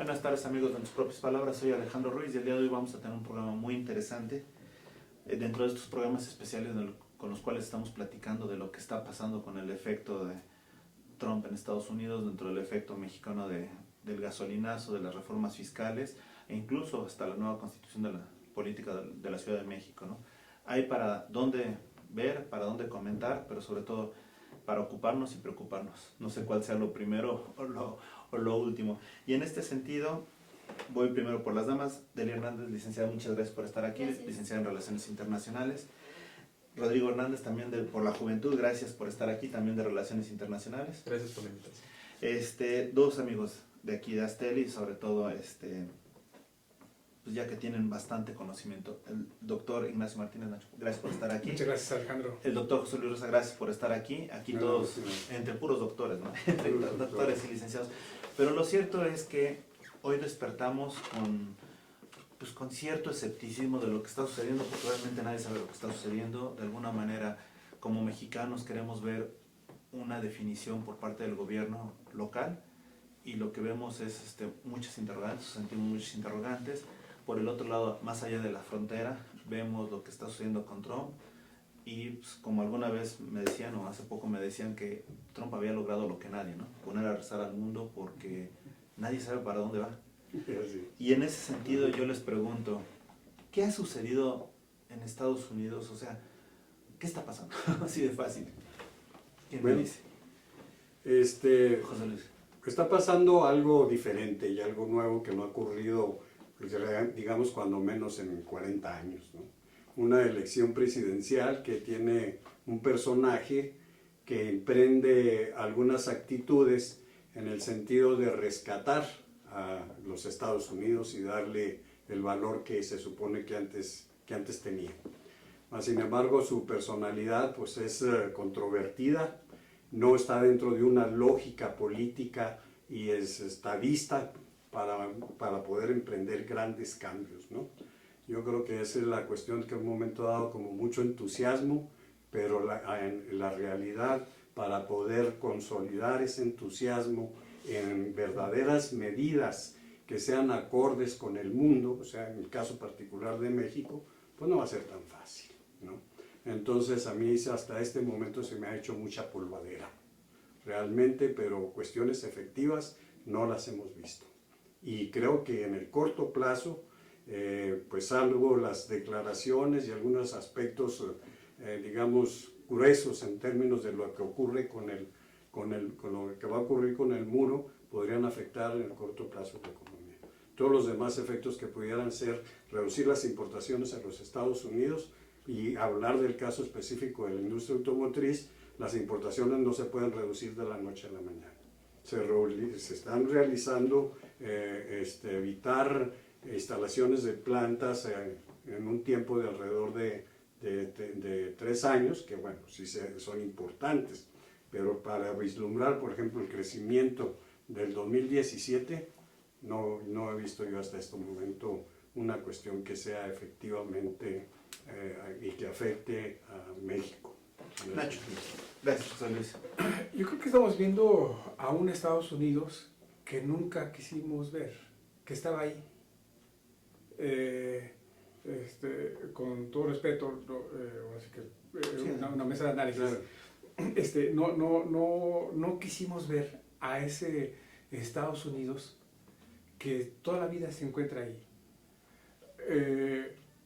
Buenas tardes amigos de mis propias palabras, soy Alejandro Ruiz y el día de hoy vamos a tener un programa muy interesante dentro de estos programas especiales con los cuales estamos platicando de lo que está pasando con el efecto de Trump en Estados Unidos, dentro del efecto mexicano del gasolinazo, de las reformas fiscales e incluso hasta la nueva constitución de la política de la Ciudad de México, ¿no? Hay para dónde ver, para dónde comentar, pero sobre todo para ocuparnos y preocuparnos. No sé cuál sea lo primero o lo último. Y en este sentido, voy primero por las damas. Delia Hernández, licenciada, muchas gracias por estar aquí, Gracias. licenciada en Relaciones Internacionales. Rodrigo Hernández, también por la juventud, gracias por estar aquí, también de Relaciones Internacionales. Gracias por la invitación. Dos amigos de aquí de Asteli, sobre todo, pues ya que tienen bastante conocimiento. El doctor Ignacio Martínez Nacho, gracias por estar aquí. Muchas gracias, Alejandro. El doctor José Luis Rosa, gracias por estar aquí. Aquí No, todos, sí, no. entre puros doctores, ¿no? Entre doctores y licenciados. Pero lo cierto es que hoy despertamos con cierto escepticismo de lo que está sucediendo, porque realmente nadie sabe lo que está sucediendo. De alguna manera, como mexicanos queremos ver una definición por parte del gobierno local y lo que vemos es muchas interrogantes, sentimos muchos interrogantes. Por el otro lado, más allá de la frontera, vemos lo que está sucediendo con Trump y pues, como alguna vez me decían, o hace poco me decían, que Trump había logrado lo que nadie, ¿no? Poner a rezar al mundo porque nadie sabe para dónde va. Y en ese sentido yo les pregunto, ¿qué ha sucedido en Estados Unidos? O sea, ¿qué está pasando? Así de fácil. ¿Quién me dice? José Luis. Está pasando algo diferente y algo nuevo que no ha ocurrido, pues, digamos, cuando menos en 40 años, ¿no? Una elección presidencial que tiene un personaje que emprende algunas actitudes en el sentido de rescatar a los Estados Unidos y darle el valor que se supone que antes tenía. Sin embargo, su personalidad pues, es controvertida, no está dentro de una lógica política y es estadista para poder emprender grandes cambios, ¿no? Yo creo que esa es la cuestión que en un momento dado como mucho entusiasmo, pero en la realidad para poder consolidar ese entusiasmo en verdaderas medidas que sean acordes con el mundo, o sea, en el caso particular de México, pues no va a ser tan fácil, ¿no? Entonces a mí hasta este momento se me ha hecho mucha polvadera, realmente, pero cuestiones efectivas no las hemos visto. Y creo que en el corto plazo, pues salvo las declaraciones y algunos aspectos, digamos, gruesos en términos de lo que ocurre con lo que va a ocurrir con el muro, podrían afectar en el corto plazo la economía. Todos los demás efectos que pudieran ser reducir las importaciones a los Estados Unidos y hablar del caso específico de la industria automotriz, las importaciones no se pueden reducir de la noche a la mañana. Se están realizando, evitar instalaciones de plantas en un tiempo de alrededor de 3 años, que bueno, sí son importantes, pero para vislumbrar, por ejemplo, el crecimiento del 2017, no he visto yo hasta este momento una cuestión que sea efectivamente y que afecte a México. Nacho. Gracias, José Luis. Yo creo que estamos viendo a un Estados Unidos que nunca quisimos ver, que estaba ahí. Con todo respeto, así que, una mesa de análisis. Claro. No quisimos ver a ese Estados Unidos que toda la vida se encuentra ahí.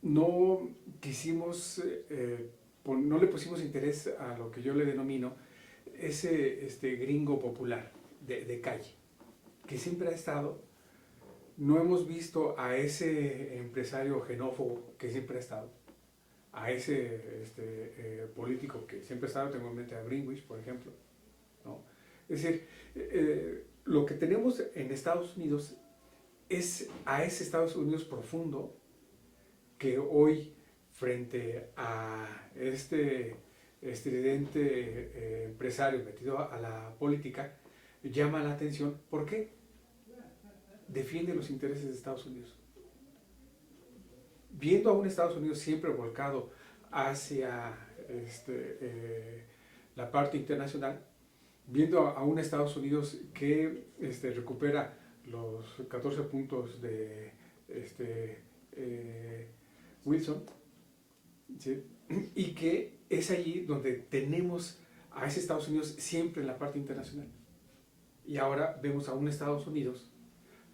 No quisimos, no le pusimos interés a lo que yo le denomino ese gringo popular de calle, que siempre ha estado. No hemos visto a ese empresario xenófobo que siempre ha estado, a ese político que siempre ha estado, tengo en mente a Greenwich, por ejemplo, ¿no? Es decir, lo que tenemos en Estados Unidos es a ese Estados Unidos profundo que hoy, frente a este estridente empresario metido a la política, llama la atención. ¿Por qué? Defiende los intereses de Estados Unidos. Viendo a un Estados Unidos siempre volcado hacia la parte internacional, viendo a un Estados Unidos que recupera los 14 puntos de Wilson, ¿sí? Y que es allí donde tenemos a ese Estados Unidos siempre en la parte internacional. Y ahora vemos a un Estados Unidos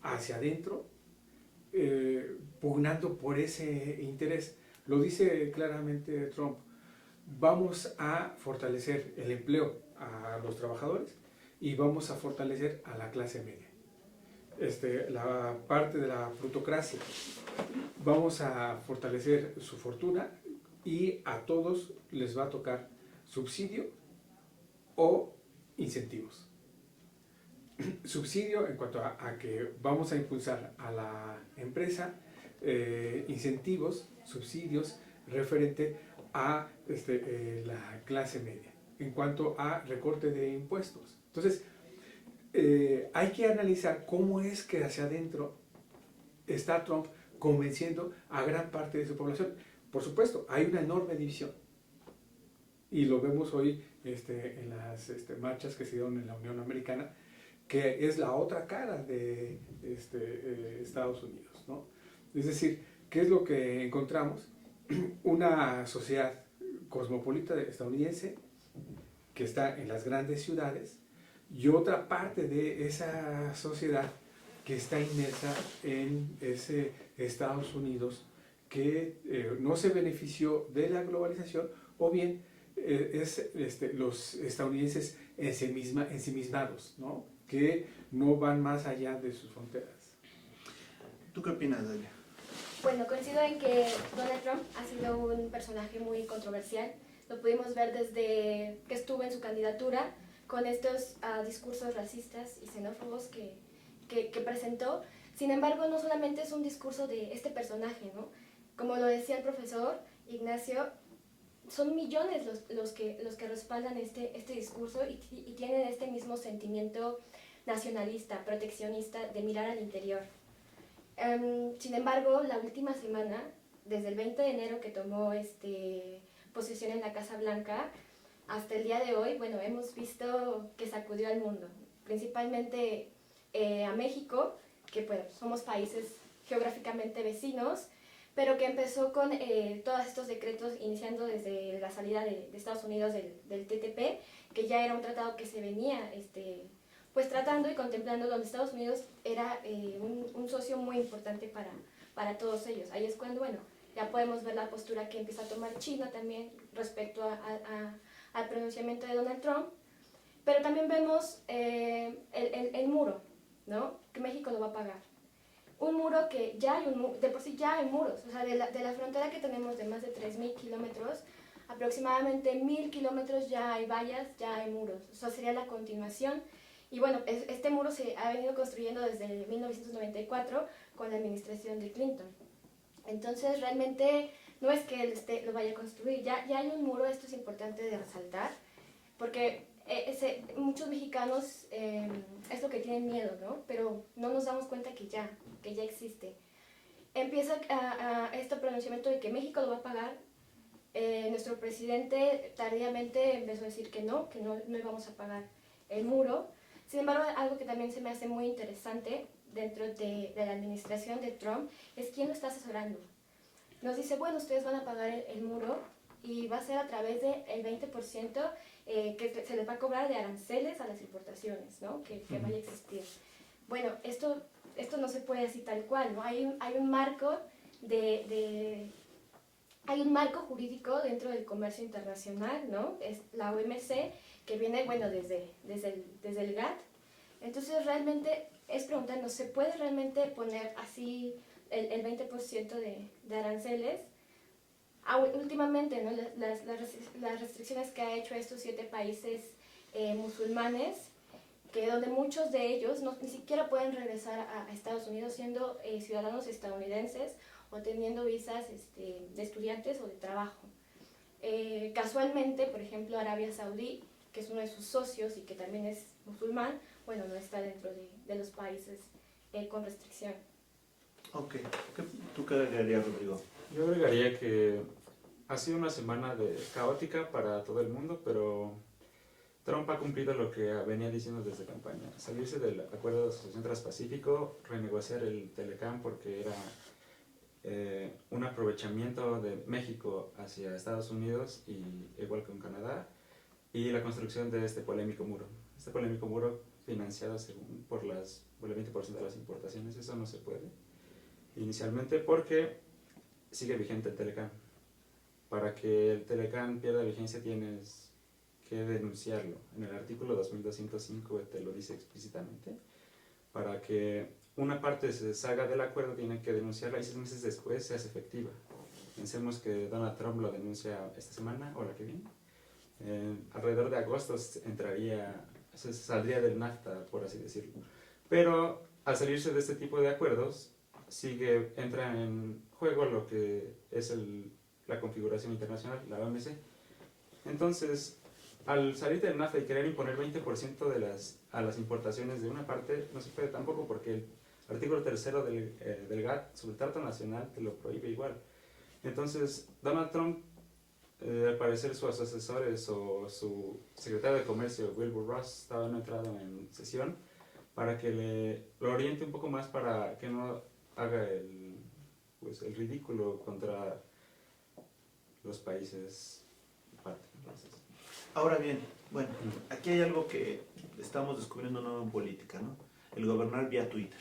hacia adentro, pugnando por ese interés. Lo dice claramente Trump: vamos a fortalecer el empleo a los trabajadores y vamos a fortalecer a la clase media. La parte de la plutocracia, vamos a fortalecer su fortuna y a todos les va a tocar subsidio o incentivos. Subsidio en cuanto a que vamos a impulsar a la empresa, incentivos, subsidios referente a la clase media, en cuanto a recorte de impuestos. Entonces, hay que analizar cómo es que hacia adentro está Trump convenciendo a gran parte de su población. Por supuesto, hay una enorme división. Y lo vemos hoy en las marchas que se dieron en la Unión Americana, que es la otra cara de Estados Unidos, ¿no? Es decir, ¿qué es lo que encontramos? Una sociedad cosmopolita estadounidense que está en las grandes ciudades, y otra parte de esa sociedad que está inmersa en ese Estados Unidos que no se benefició de la globalización, o bien los estadounidenses ensimismados, ¿no? Que no van más allá de sus fronteras. ¿Tú qué opinas, Delia? Bueno, coincido en que Donald Trump ha sido un personaje muy controversial. Lo pudimos ver desde que estuvo en su candidatura, con estos discursos racistas y xenófobos que presentó. Sin embargo, no solamente es un discurso de este personaje, ¿no? Como lo decía el profesor Ignacio, son millones los que respaldan este discurso y tienen este mismo sentimiento nacionalista, proteccionista, de mirar al interior. Sin embargo, la última semana, desde el 20 de enero que tomó posesión en la Casa Blanca, hasta el día de hoy, bueno, hemos visto que sacudió al mundo, principalmente a México, que bueno, somos países geográficamente vecinos, pero que empezó con todos estos decretos, iniciando desde la salida de Estados Unidos del TTP, que ya era un tratado que se venía pues tratando y contemplando, donde Estados Unidos era un socio muy importante para todos ellos. Ahí es cuando, bueno, ya podemos ver la postura que empieza a tomar China también respecto al pronunciamiento de Donald Trump, pero también vemos el muro, ¿no? Que México lo va a pagar. Un muro que ya hay, de por sí ya hay muros, o sea, de la frontera que tenemos de más de 3.000 kilómetros, aproximadamente 1.000 kilómetros ya hay vallas, ya hay muros, o sea, sería la continuación. Y bueno, este muro se ha venido construyendo desde 1994 con la administración de Clinton. Entonces, realmente no es que él lo vaya a construir, ya hay un muro. Esto es importante de resaltar, porque muchos mexicanos es lo que tienen miedo, ¿no? Pero no nos damos cuenta que ya existe. Empieza este pronunciamiento de que México lo va a pagar. Nuestro presidente tardíamente empezó a decir que no íbamos a pagar el muro. Sin embargo, algo que también se me hace muy interesante dentro de la administración de Trump es quién lo está asesorando. Nos dice, bueno, ustedes van a pagar el muro y va a ser a través del 20% que se les va a cobrar de aranceles a las importaciones, ¿no? Que vaya a existir. Bueno, esto no se puede decir tal cual, ¿no? Hay un marco hay un marco jurídico dentro del comercio internacional, ¿no? Es la OMC, que viene, bueno, desde el GATT. Entonces, realmente es preguntarnos, ¿se puede realmente poner así el 20% de aranceles? Últimamente, ¿no? Las restricciones que ha hecho estos 7 países musulmanes, que donde muchos de ellos ni siquiera pueden regresar a Estados Unidos siendo ciudadanos estadounidenses o teniendo visas de estudiantes o de trabajo. Casualmente, por ejemplo, Arabia Saudí, que es uno de sus socios y que también es musulmán, bueno, no está dentro de los países con restricción. Ok. ¿Tú qué agregarías, Rodrigo? Yo agregaría que ha sido una semana caótica para todo el mundo, pero Trump ha cumplido lo que venía diciendo desde campaña, salirse del acuerdo de asociación transpacífico, renegociar el Telecam porque era un aprovechamiento de México hacia Estados Unidos y igual con Canadá, y la construcción de este polémico muro. Este polémico muro financiado por el 20% de las importaciones, eso no se puede inicialmente porque sigue vigente el Telecam. Para que el Telecam pierda vigencia tienes que denunciarlo. En el artículo 2205 te lo dice explícitamente. Para que una parte se salga del acuerdo tienen que denunciarla y 6 meses después se hace efectiva. Pensemos que Donald Trump lo denuncia esta semana o la que viene. Alrededor de agosto saldría del NAFTA, por así decirlo. Pero al salirse de este tipo de acuerdos, entra en juego lo que es la configuración internacional, la OMC. Entonces, al salir del NAFTA y querer imponer 20% a las importaciones de una parte, no se puede tampoco porque el artículo 3 del GATT sobre el Trato Nacional te lo prohíbe igual. Entonces, Donald Trump, al parecer sus asesores o su secretario de Comercio, Wilbur Ross, estaba entrado en sesión para que lo oriente un poco más para que no haga el ridículo contra los países parte. Entonces, Ahora bien, bueno, aquí hay algo que estamos descubriendo nuevo en política, ¿no? El gobernar vía Twitter.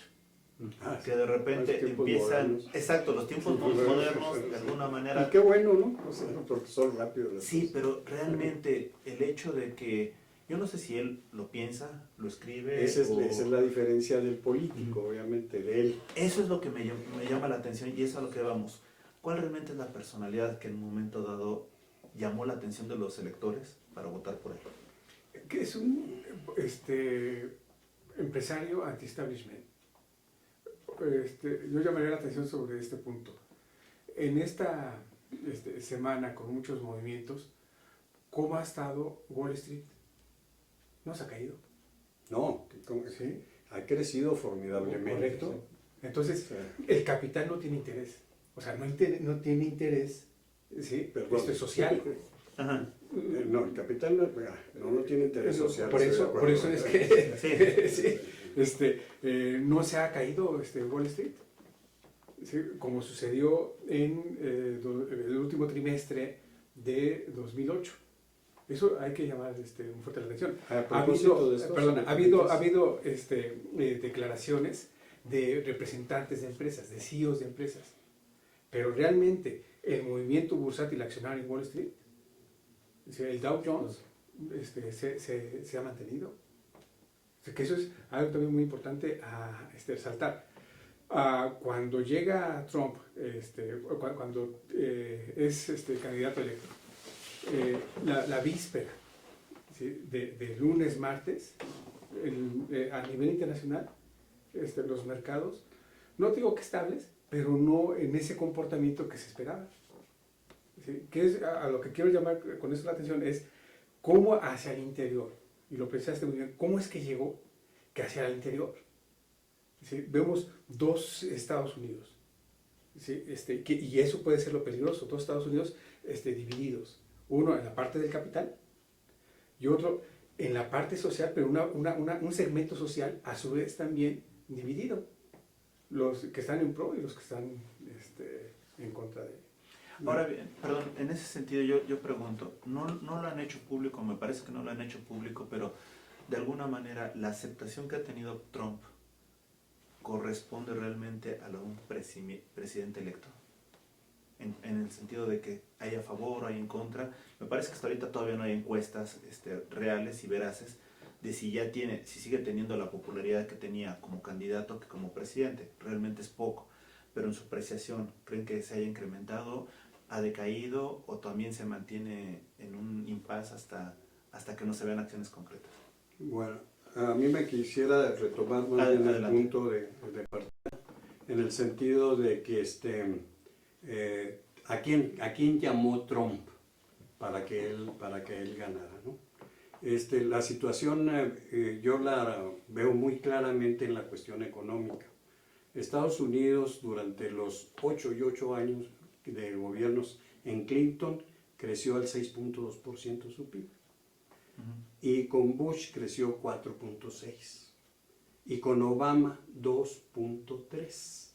Que de repente Los tiempos empiezan, modernos. exacto, los tiempos modernos de alguna manera. Y qué bueno, ¿no? O sea, porque son rápidos. Sí, pero realmente el hecho de que, yo no sé si él lo piensa, lo escribe. Esa es la diferencia del político, obviamente, de él. Eso es lo que me llama la atención y es a lo que vamos. ¿Cuál realmente es la personalidad que en un momento dado llamó la atención de los electores para votar por él? Que es un empresario anti-establishment. Yo llamaría la atención sobre este punto. En esta semana, con muchos movimientos, ¿cómo ha estado Wall Street? No se ha caído. No, ¿Sí? ha crecido formidablemente. Correcto. Entonces, Sí. el capital no tiene interés. O sea, no tiene interés, ¿sí? Perdón. Esto es social. Ajá. No, el capital no tiene interés social. Por estoy de eso, acuerdo. es que Sí. sí, no se ha caído Wall Street, ¿sí? Como sucedió en el último trimestre de 2008. Eso hay que llamar muy fuerte la atención. A propósito de esto, Ha habido declaraciones de representantes de empresas, de CEOs de empresas, pero realmente el movimiento bursátil accionario en Wall Street, el Dow Jones, se ha mantenido. O sea, que eso es algo también muy importante a resaltar. Cuando llega Trump, cuando es candidato electo, la víspera, ¿sí? de lunes, martes, a nivel internacional, los mercados, no digo que estables, pero no en ese comportamiento que se esperaba. ¿Sí? Que es a lo que quiero llamar con eso la atención es cómo hacia el interior, y lo pensaste muy bien, cómo es que llegó que hacia el interior. ¿Sí? Vemos dos Estados Unidos, ¿sí? Y eso puede ser lo peligroso, dos Estados Unidos divididos, uno en la parte del capital y otro en la parte social, pero un segmento social a su vez también dividido, los que están en pro y los que están en contra de él. Ahora bien, perdón, en ese sentido yo pregunto, no lo han hecho público, me parece que no lo han hecho público, pero de alguna manera la aceptación que ha tenido Trump corresponde realmente a un presidente electo, en el sentido de que hay a favor o hay en contra. Me parece que hasta ahorita todavía no hay encuestas reales y veraces de si sigue teniendo la popularidad que tenía como candidato que como presidente. Realmente es poco, pero en su apreciación, ¿creen que se haya incrementado, ha decaído o también se mantiene en un impasse hasta que no se vean acciones concretas? Bueno, a mí me quisiera retomar más bien el punto de partida, en el sentido de que ¿a quién llamó Trump para que él ganara, ¿no? La situación yo la veo muy claramente en la cuestión económica. Estados Unidos durante los 8 años de gobiernos en Clinton creció al 6.2% su PIB. y con Bush creció 4.6 y con Obama 2.3.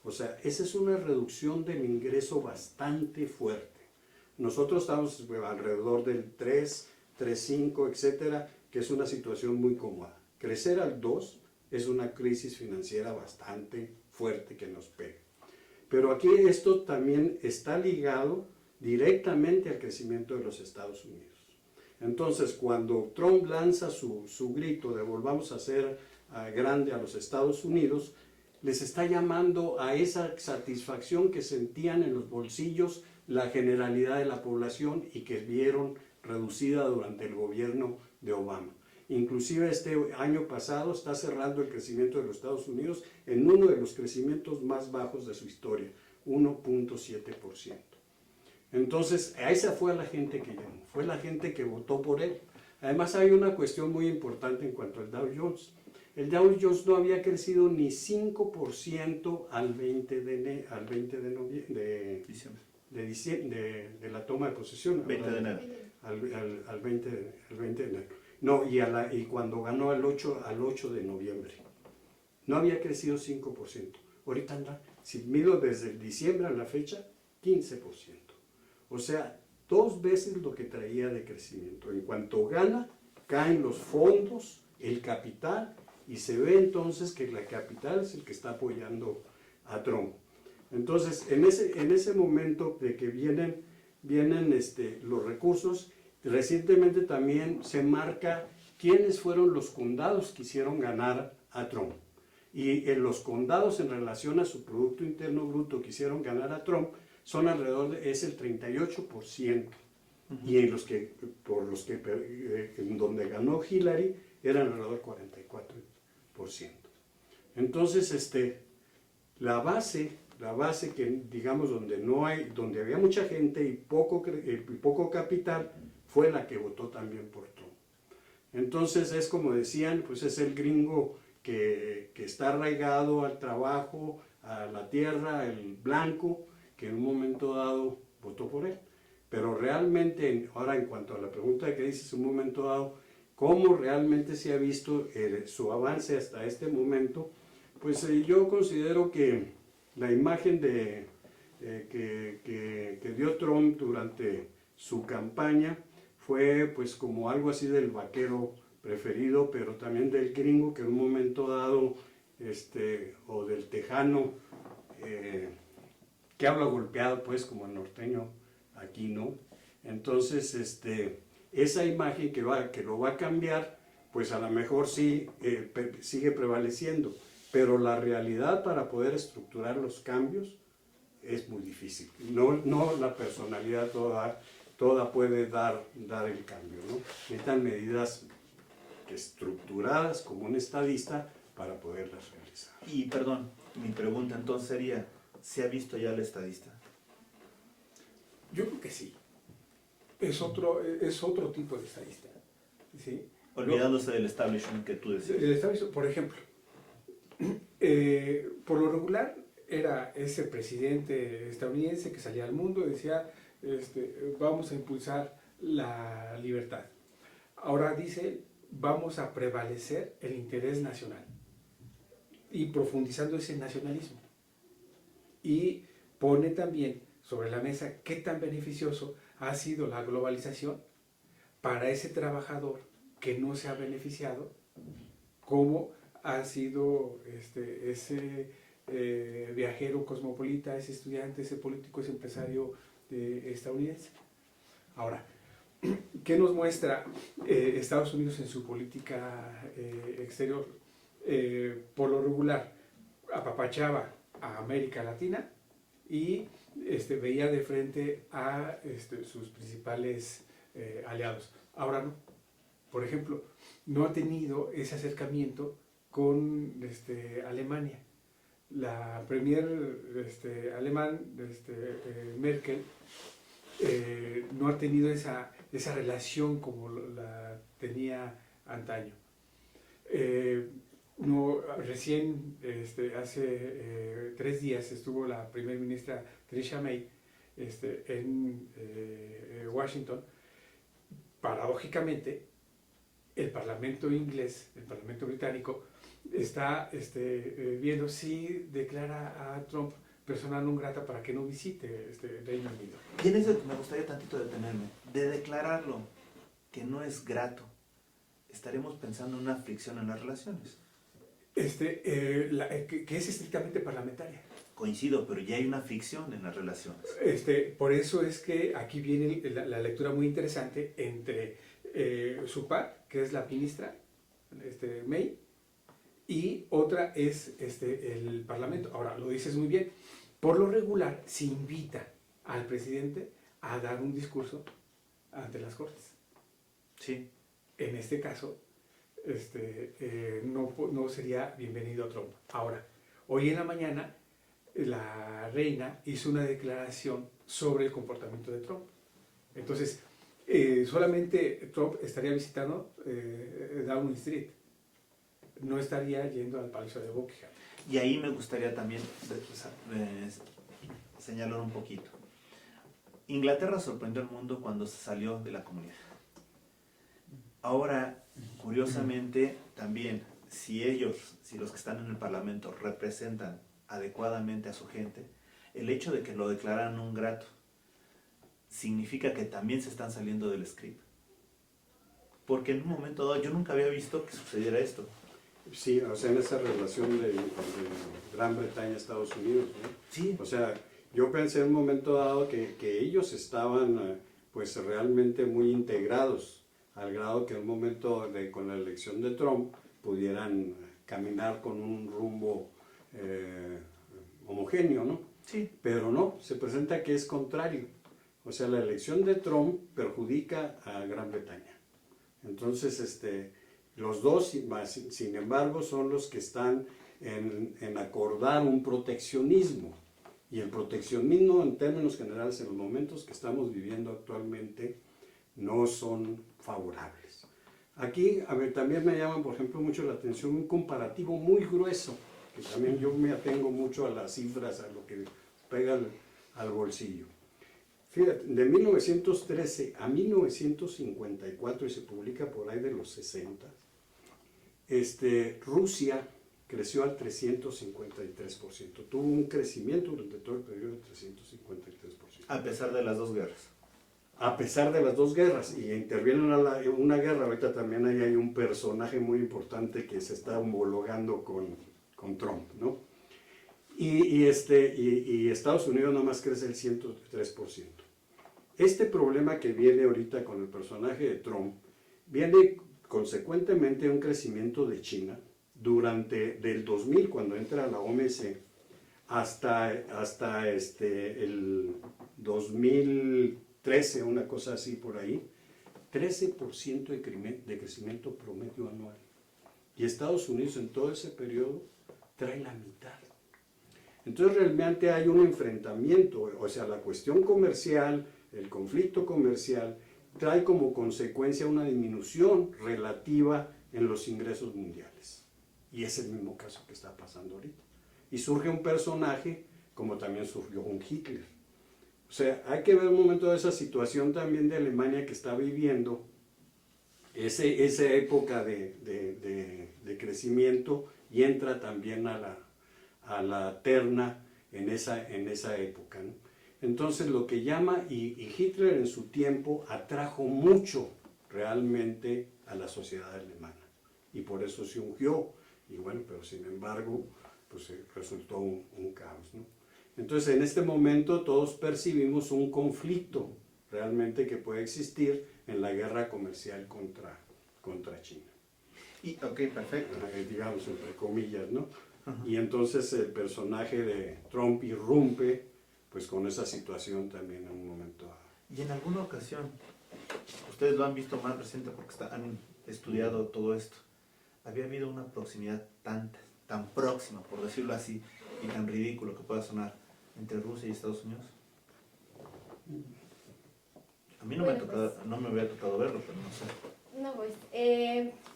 O sea, esa es una reducción del ingreso bastante fuerte. Nosotros estamos alrededor del 3, 3.5, etcétera, que es una situación muy cómoda. Crecer al 2 es una crisis financiera bastante fuerte que nos pega. Pero aquí esto también está ligado directamente al crecimiento de los Estados Unidos. Entonces, cuando Trump lanza su grito de volvamos a ser grande a los Estados Unidos, les está llamando a esa satisfacción que sentían en los bolsillos la generalidad de la población y que vieron reducida durante el gobierno de Obama. Inclusive este año pasado está cerrando el crecimiento de los Estados Unidos en uno de los crecimientos más bajos de su historia, 1.7%. Entonces, a esa fue la gente que llamó, fue la gente que votó por él. Además, hay una cuestión muy importante en cuanto al Dow Jones. El Dow Jones no había crecido ni 5% al 20 de diciembre, de la toma de posesión. 20 de enero. Al 20 de enero. No, y cuando ganó al 8 de noviembre. No había crecido 5%. Ahorita anda, si mido desde el diciembre a la fecha, 15%. O sea, 2 veces lo que traía de crecimiento. En cuanto gana, caen los fondos, el capital, y se ve entonces que la capital es el que está apoyando a Trump. Entonces, en ese momento de que vienen los recursos, recientemente también se marca quiénes fueron los condados que hicieron ganar a Trump. Y en los condados en relación a su Producto Interno Bruto que hicieron ganar a Trump son es el 38%. Y en en donde ganó Hillary eran alrededor del 44%. Entonces, la base que digamos donde había mucha gente y poco capital fue la que votó también por Trump. Entonces es como decían, pues es el gringo que está arraigado al trabajo, a la tierra, el blanco, que en un momento dado votó por él. Pero realmente, ahora en cuanto a la pregunta que dices, en un momento dado, ¿cómo realmente se ha visto su avance hasta este momento? Pues yo considero que la imagen que dio Trump durante su campaña fue pues como algo así del vaquero preferido, pero también del gringo que en un momento dado, o del tejano, que habla golpeado pues como el norteño aquí, ¿no? Entonces, esa imagen que lo va a cambiar, pues a lo mejor sí sigue prevaleciendo, pero la realidad para poder estructurar los cambios es muy difícil. No la personalidad toda puede dar el cambio, ¿no? Necesitan medidas estructuradas como un estadista para poderlas realizar. Y perdón, mi pregunta entonces sería, ¿se ha visto ya el estadista? Yo creo que sí. Es otro tipo de estadista. ¿Sí? Olvidándose del establishment que tú decías. El establishment, por ejemplo, por lo regular era ese presidente estadounidense que salía al mundo y decía, vamos a impulsar la libertad. Ahora dice, vamos a prevalecer el interés nacional y profundizando ese nacionalismo. Y pone también sobre la mesa qué tan beneficioso ha sido la globalización para ese trabajador que no se ha beneficiado, cómo ha sido ese viajero cosmopolita, ese estudiante, ese político, ese empresario estadounidense. Ahora, ¿qué nos muestra Estados Unidos en su política exterior? Por lo regular, apapachaba a América Latina y veía de frente a sus principales aliados. Ahora no. Por ejemplo, no ha tenido ese acercamiento con Alemania. La premier alemán, Merkel, no ha tenido esa relación como la tenía antaño. Recién, hace 3 días, estuvo la primer ministra Theresa May en Washington. Paradójicamente, el Parlamento inglés, el Parlamento británico, está viendo si declara a Trump persona non grata para que no visite Reino Unido. Y en eso me gustaría tantito detenerme. De declararlo que no es grato, estaremos pensando en una fricción en las relaciones. Que es estrictamente parlamentaria. Coincido, pero ya hay una fricción en las relaciones. Por eso es que aquí viene la lectura muy interesante entre su par, que es la ministra, May, y otra es el Parlamento. Ahora, lo dices muy bien. Por lo regular, se invita al presidente a dar un discurso ante las Cortes. Sí. En este caso, no sería bienvenido a Trump. Ahora, hoy en la mañana, la reina hizo una declaración sobre el comportamiento de Trump. Entonces, solamente Trump estaría visitando Downing Street. No estaría yendo al Palacio de Buckingham. Y ahí me gustaría también señalar un poquito. Inglaterra sorprendió al mundo cuando se salió de la comunidad. Ahora, curiosamente, también, si los que están en el Parlamento representan adecuadamente a su gente, el hecho de que lo declararan un grato significa que también se están saliendo del script. Porque en un momento dado yo nunca había visto que sucediera esto. Sí, o sea, en esa relación de Gran Bretaña Estados Unidos, ¿no? Sí. O sea, yo pensé en un momento dado que ellos estaban pues realmente muy integrados, al grado que en un momento con la elección de Trump pudieran caminar con un rumbo homogéneo, ¿no? Sí. Pero no, se presenta que es contrario. O sea, la elección de Trump perjudica a Gran Bretaña. Entonces, los dos, sin embargo, son los que están en acordar un proteccionismo. Y el proteccionismo, en términos generales, en los momentos que estamos viviendo actualmente, no son favorables. Aquí, a ver, también me llama, por ejemplo, mucho la atención un comparativo muy grueso, que también yo me atengo mucho a las cifras, a lo que pega al bolsillo. Fíjate, de 1913 a 1954, y se publica por ahí de los 60, Rusia creció al 353%. Tuvo un crecimiento durante todo el periodo del 353%. A pesar de las dos guerras. A pesar de las dos guerras, y interviene una guerra, ahorita también ahí hay un personaje muy importante que se está homologando con Trump, ¿no? Y Estados Unidos nomás crece el 103%. Este problema que viene ahorita con el personaje de Trump, viene consecuentemente un crecimiento de China del 2000, cuando entra a la OMS, hasta el 2013, una cosa así por ahí, 13% de crecimiento promedio anual. Y Estados Unidos en todo ese periodo trae la mitad. Entonces realmente hay un enfrentamiento, o sea, la cuestión comercial, el conflicto comercial, trae como consecuencia una disminución relativa en los ingresos mundiales. Y es el mismo caso que está pasando ahorita. Y surge un personaje, como también surgió un Hitler. O sea, hay que ver un momento de esa situación también de Alemania que está viviendo, esa época de crecimiento, y entra también a la terna en esa época, ¿no? Entonces lo que llama, y Hitler en su tiempo atrajo mucho realmente a la sociedad alemana, y por eso se ungió, y bueno, pero sin embargo, pues resultó un caos, ¿no? Entonces en este momento todos percibimos un conflicto realmente que puede existir en la guerra comercial contra China. Ok, perfecto. Digamos, entre comillas, ¿no? Y entonces el personaje de Trump irrumpe pues con esa situación también en un momento. Y en alguna ocasión, ustedes lo han visto más reciente porque han estudiado todo esto, había habido una proximidad tan próxima, por decirlo así, y tan ridículo que pueda sonar, entre Rusia y Estados Unidos. A mí no me había tocado verlo, pero no sé. No, pues,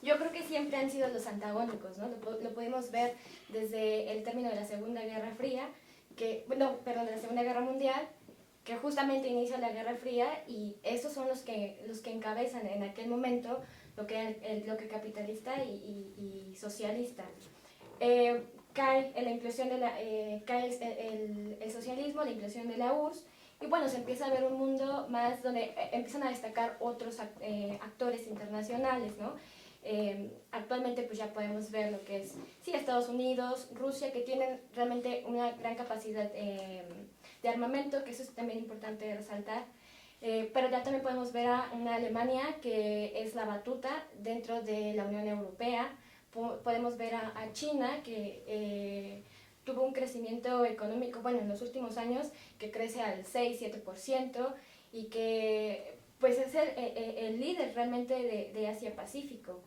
yo creo que siempre han sido los antagónicos, ¿no? Lo pudimos ver desde el término de la Segunda Guerra Fría, de la Segunda Guerra Mundial, que justamente inicia la Guerra Fría, y estos son los que encabezan en aquel momento lo que era el bloque capitalista y socialista. Cae en la implosión de cae el socialismo, la implosión de la URSS, y bueno, se empieza a ver un mundo más donde empiezan a destacar otros actores internacionales, ¿no? Actualmente pues ya podemos ver lo que es, sí, Estados Unidos, Rusia, que tienen realmente una gran capacidad de armamento, que eso es también importante resaltar, pero ya también podemos ver a una Alemania que es la batuta dentro de la Unión Europea. Podemos ver a China, que tuvo un crecimiento económico, bueno, en los últimos años, que crece al 6-7%, y que pues es el líder realmente de Asia-Pacífico.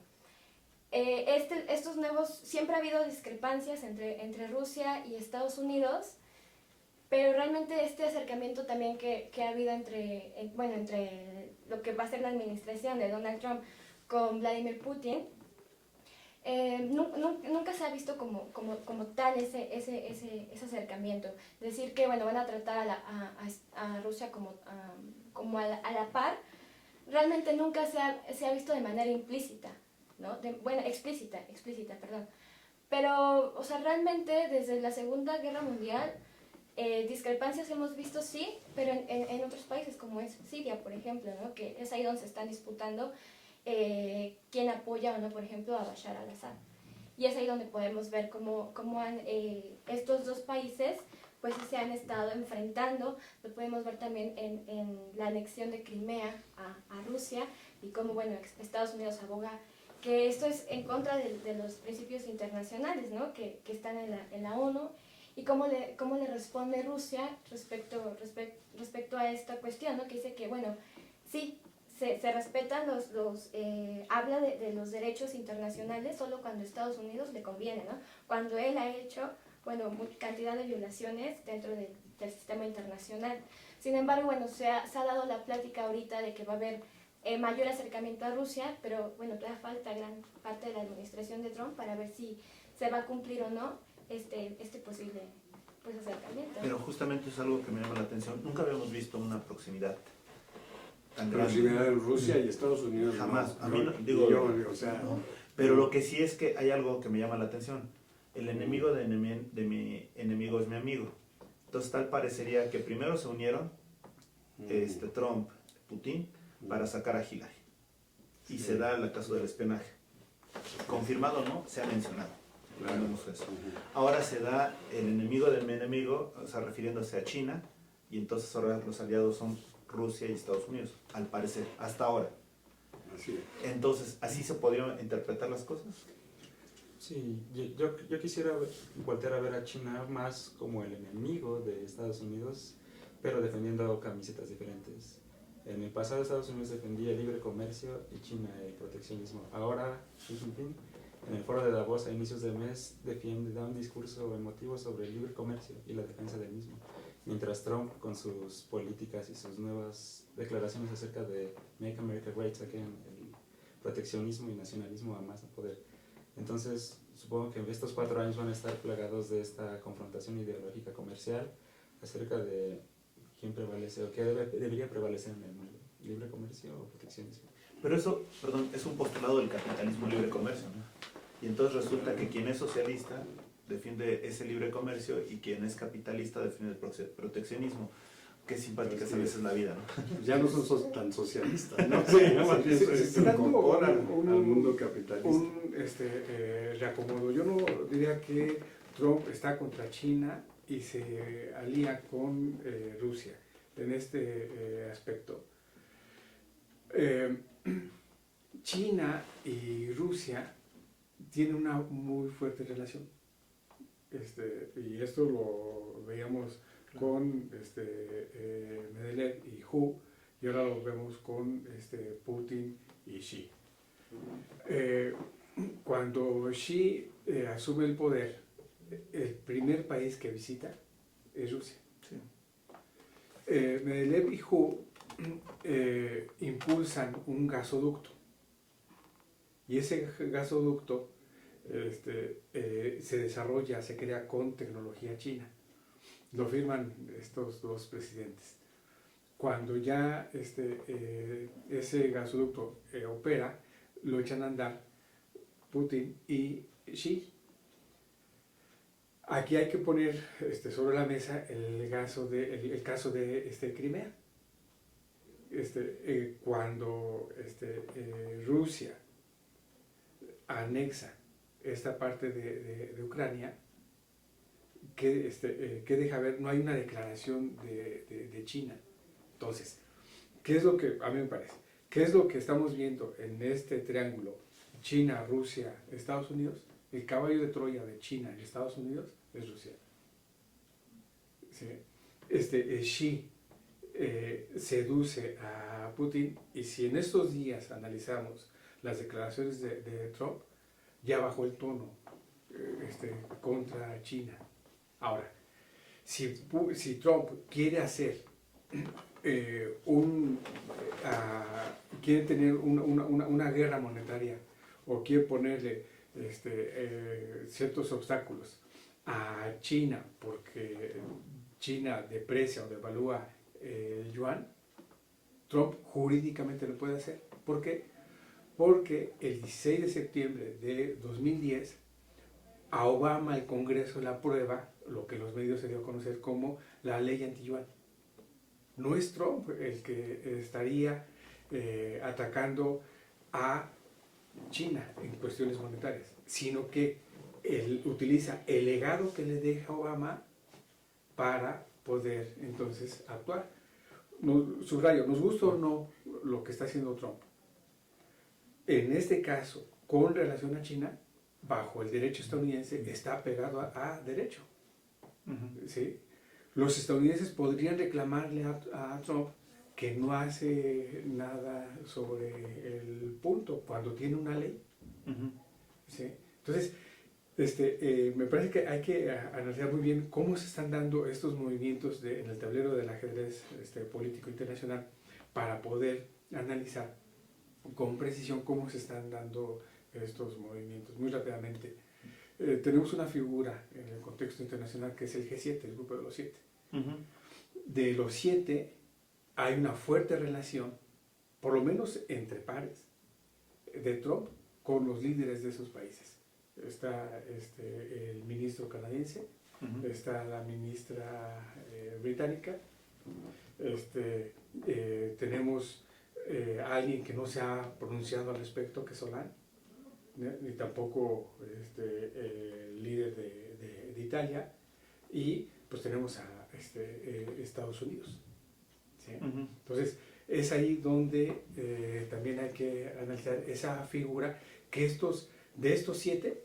Estos nuevos, siempre ha habido discrepancias entre Rusia y Estados Unidos, pero realmente este acercamiento también que ha habido entre lo que va a ser la administración de Donald Trump con Vladimir Putin, nunca se ha visto como tal ese acercamiento. Decir que bueno, van a tratar a Rusia como a la par, realmente nunca se ha visto de manera implícita, ¿no? Explícita, perdón. Pero, o sea, realmente desde la Segunda Guerra Mundial, discrepancias hemos visto, sí, pero en otros países como es Siria, por ejemplo, ¿no? Que es ahí donde se están disputando quién apoya o no, por ejemplo, a Bashar al-Assad. Y es ahí donde podemos ver cómo estos dos países pues se han estado enfrentando. Lo podemos ver también en la anexión de Crimea a Rusia, y cómo bueno, Estados Unidos aboga que esto es en contra de los principios internacionales, ¿no? que están en la ONU, y cómo le responde Rusia respecto a esta cuestión, ¿no? Que dice que, bueno, sí, se respetan habla de los derechos internacionales solo cuando Estados Unidos le conviene, ¿no? Cuando él ha hecho, bueno, cantidad de violaciones dentro del sistema internacional. Sin embargo, bueno, se ha dado la plática ahorita de que va a haber mayor acercamiento a Rusia, pero bueno, todavía falta gran parte de la administración de Trump para ver si se va a cumplir o no este posible pues, acercamiento. Pero justamente es algo que me llama la atención. Nunca habíamos visto una proximidad tan grande. Proximidad en Rusia y Estados Unidos. Jamás. No, A mí no, no, digo, o sea, pero lo que sí es que hay algo que me llama la atención. El enemigo de mi enemigo es mi amigo. Entonces tal parecería que primero se unieron Trump, Putin, para sacar a Hillary. Y se da el caso del espionaje. Confirmado o no, se ha mencionado. Claro. Eso. Ahora se da el enemigo de mi enemigo, o sea, refiriéndose a China, y entonces ahora los aliados son Rusia y Estados Unidos, al parecer, hasta ahora. Así es. Entonces, ¿así se podrían interpretar las cosas? Sí, yo quisiera voltear a ver a China más como el enemigo de Estados Unidos, pero defendiendo camisetas diferentes. En el pasado Estados Unidos defendía el libre comercio y China el proteccionismo. Ahora Xi Jinping en el foro de Davos a inicios de mes da un discurso emotivo sobre el libre comercio y la defensa del mismo, mientras Trump con sus políticas y sus nuevas declaraciones acerca de Make America Great Again, el proteccionismo y nacionalismo a más no poder. Entonces supongo que estos 4 años van a estar plagados de esta confrontación ideológica comercial acerca de quién prevalece o qué debería prevalecer en el mundo, libre comercio o proteccionismo. Pero eso, perdón, es un postulado del capitalismo libre comercio, ¿no? Y entonces resulta que quien es socialista defiende ese libre comercio y quien es capitalista defiende el proteccionismo. Qué simpática es a veces la vida, ¿no? Ya no son tan socialistas, ¿no? Sí, más bien se incorporan al mundo capitalista. Reacomodo. Yo no diría que Trump está contra China y se alía con Rusia en este aspecto. China y Rusia tienen una muy fuerte relación. Y esto lo veíamos con Medvedev y Hu, y ahora lo vemos con Putin y Xi. Cuando Xi asume el poder, el primer país que visita es Rusia. Sí. Medvedev y Hu impulsan un gasoducto, y ese gasoducto se desarrolla, se crea con tecnología china. Lo firman estos dos presidentes. Cuando ya ese gasoducto opera, lo echan a andar Putin y Xi. Aquí hay que poner sobre la mesa el caso de Crimea. Cuando Rusia anexa esta parte de Ucrania, que deja ver, no hay una declaración de China. Entonces, ¿qué es lo que, a mí me parece, qué es lo que estamos viendo en este triángulo China, Rusia, Estados Unidos? El caballo de Troya de China y Estados Unidos es Rusia. ¿Sí? Xi seduce a Putin, y si en estos días analizamos las declaraciones de Trump, ya bajó el tono contra China. Ahora, si Trump quiere hacer quiere tener una guerra monetaria, o quiere ponerle ciertos obstáculos a China porque China deprecia o devalúa el yuan, Trump jurídicamente lo puede hacer. ¿Por qué? Porque el 16 de septiembre de 2010 a Obama el Congreso le aprueba lo que los medios se dio a conocer como la ley anti-yuan. No es Trump el que estaría atacando a China en cuestiones monetarias, sino que él utiliza el legado que le deja Obama para poder entonces actuar. Subrayo, nos gusta o no lo que está haciendo Trump. En este caso, con relación a China, bajo el derecho estadounidense, está pegado a derecho. ¿Sí? Los estadounidenses podrían reclamarle a Trump que no hace nada sobre el punto cuando tiene una ley. ¿Sí? Entonces, me parece que hay que analizar muy bien cómo se están dando estos movimientos en el tablero del ajedrez político internacional, para poder analizar con precisión cómo se están dando estos movimientos. Muy rápidamente, tenemos una figura en el contexto internacional que es el G7, el grupo de los 7. De los 7 hay una fuerte relación, por lo menos entre pares, de Trump con los líderes de esos países. Está el ministro canadiense, está la ministra británica, tenemos a alguien que no se ha pronunciado al respecto, que es Hollande, ni tampoco el líder de Italia, y pues tenemos a Estados Unidos. ¿Sí? Entonces, es ahí donde también hay que analizar esa figura, que de estos 7,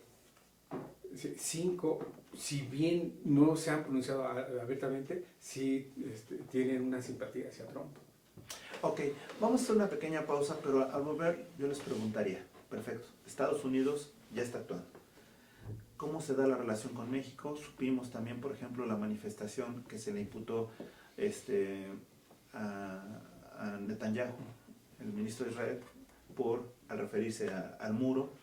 5, si bien no se han pronunciado abiertamente, sí tienen una simpatía hacia Trump. Ok, vamos a hacer una pequeña pausa, pero al volver yo les preguntaría, perfecto, Estados Unidos ya está actuando. ¿Cómo se da la relación con México? Supimos también, por ejemplo, la manifestación que se le imputó a Netanyahu, el ministro de Israel, al referirse al muro.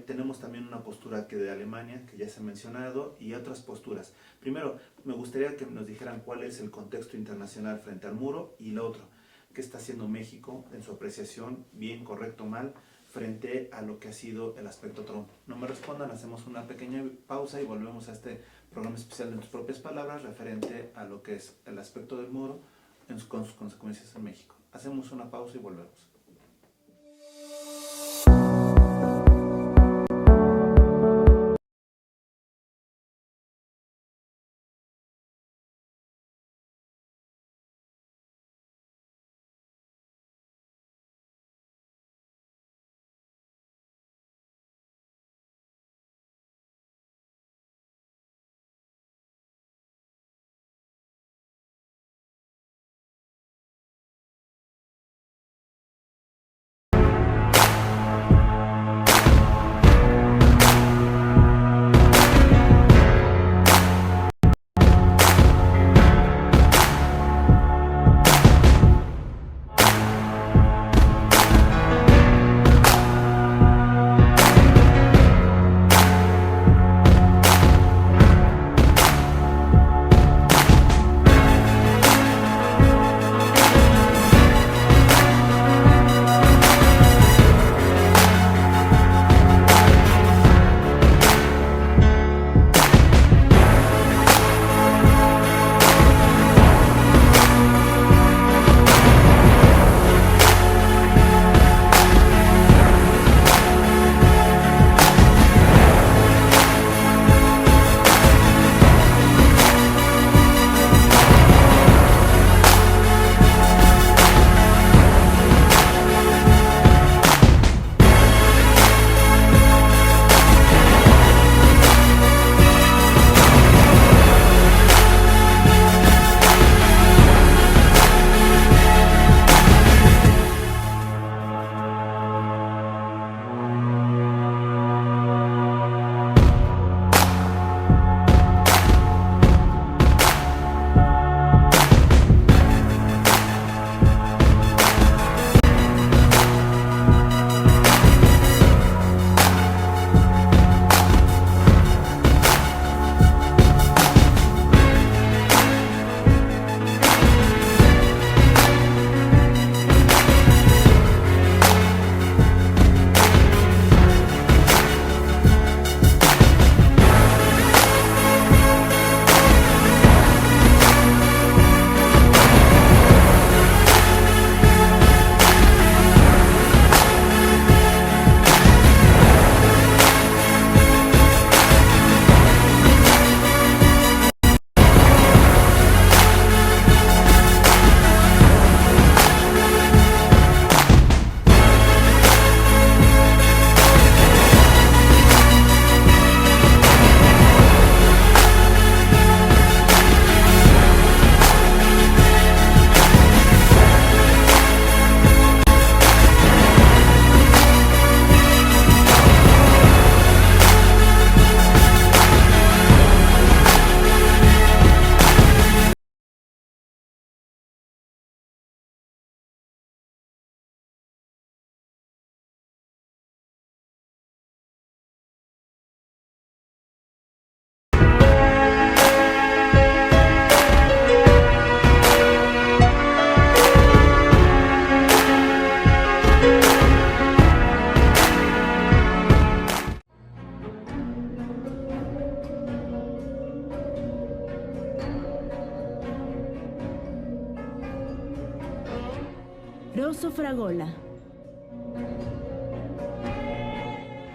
Tenemos también una postura de Alemania, que ya se ha mencionado, y otras posturas. Primero, me gustaría que nos dijeran cuál es el contexto internacional frente al muro, y lo otro, qué está haciendo México en su apreciación, bien, correcto, mal, frente a lo que ha sido el aspecto Trump. No me respondan, hacemos una pequeña pausa y volvemos a este programa especial de tus propias palabras, referente a lo que es el aspecto del muro con sus consecuencias en México. Hacemos una pausa y volvemos. Rosso Fragola.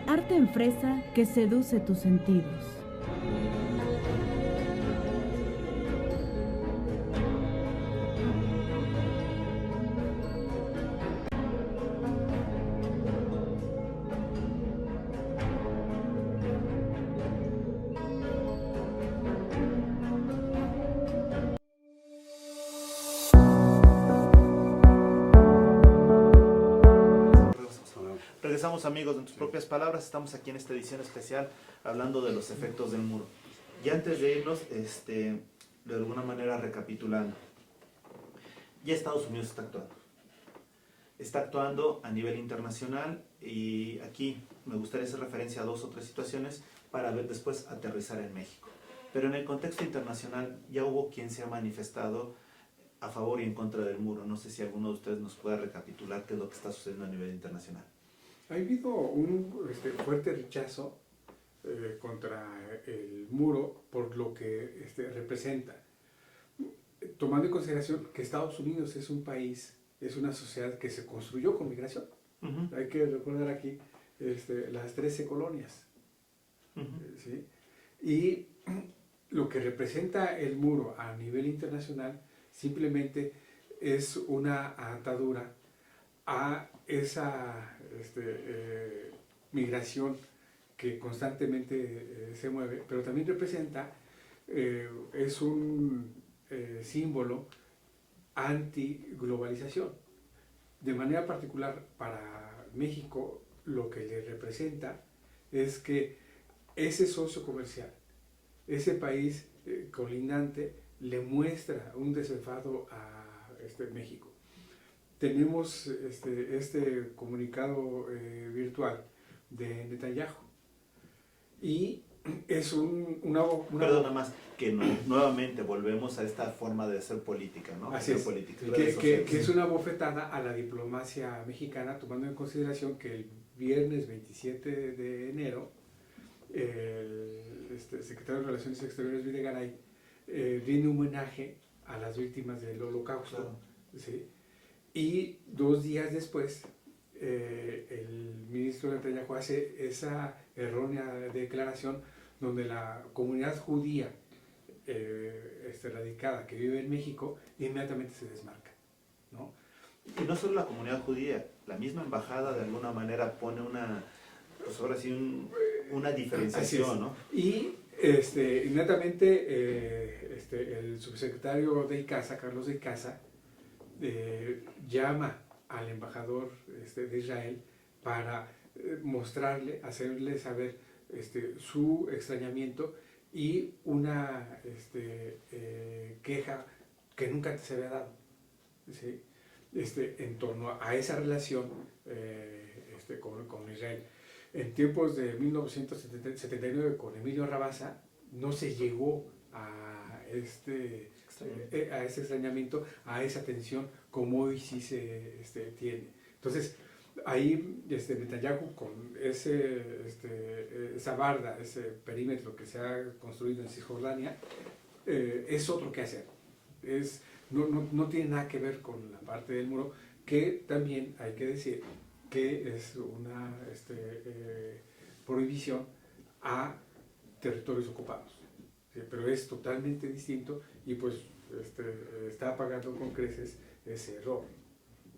Arte en fresa que seduce tus sentidos. Regresamos, amigos, en tus propias palabras. Estamos aquí en esta edición especial hablando de los efectos del muro. Y antes de irnos, de alguna manera recapitulando, ya Estados Unidos está actuando. Está actuando a nivel internacional y aquí me gustaría hacer referencia a 2 o 3 situaciones para ver después aterrizar en México. Pero en el contexto internacional ya hubo quien se ha manifestado a favor y en contra del muro. No sé si alguno de ustedes nos puede recapitular qué es lo que está sucediendo a nivel internacional. Ha habido un fuerte rechazo contra el muro por lo que representa, tomando en consideración que Estados Unidos es un país, es una sociedad que se construyó con migración. Hay que recordar aquí las 13 colonias. ¿Sí? Y lo que representa el muro a nivel internacional simplemente es una atadura a esa migración que constantemente se mueve, pero también representa, es un símbolo anti-globalización. De manera particular para México, lo que le representa es que ese socio comercial, ese país colindante, le muestra un desenfado a México. Tenemos este comunicado virtual de Netanyahu y es una Perdona más, que nuevamente volvemos a esta forma de hacer política, ¿no? Así es, política, que es una bofetada a la diplomacia mexicana, tomando en consideración que el viernes 27 de enero el secretario de Relaciones Exteriores, Videgaray, rinde un homenaje a las víctimas del Holocausto. Claro. ¿Sí? Y 2 días después, el ministro Netanyahu hace esa errónea declaración donde la comunidad judía radicada que vive en México inmediatamente se desmarca, ¿no? Y no solo la comunidad judía, la misma embajada de alguna manera pone una, pues ahora sí, una diferenciación, ¿no? Y inmediatamente el subsecretario de Icaza, Carlos de Icaza, llama al embajador de Israel para mostrarle, hacerle saber su extrañamiento y una queja que nunca antes se había dado, ¿sí? En torno a esa relación con Israel. En tiempos de 1979 con Emilio Rabasa no se llegó a ese extrañamiento, a esa tensión como hoy sí se tiene. Entonces, ahí Netanyahu con esa barda, ese perímetro que se ha construido en Cisjordania, es otro que hacer. No tiene nada que ver con la parte del muro, que también hay que decir que es una prohibición a territorios ocupados. ¿Sí? Pero es totalmente distinto y pues está pagando con creces ese error.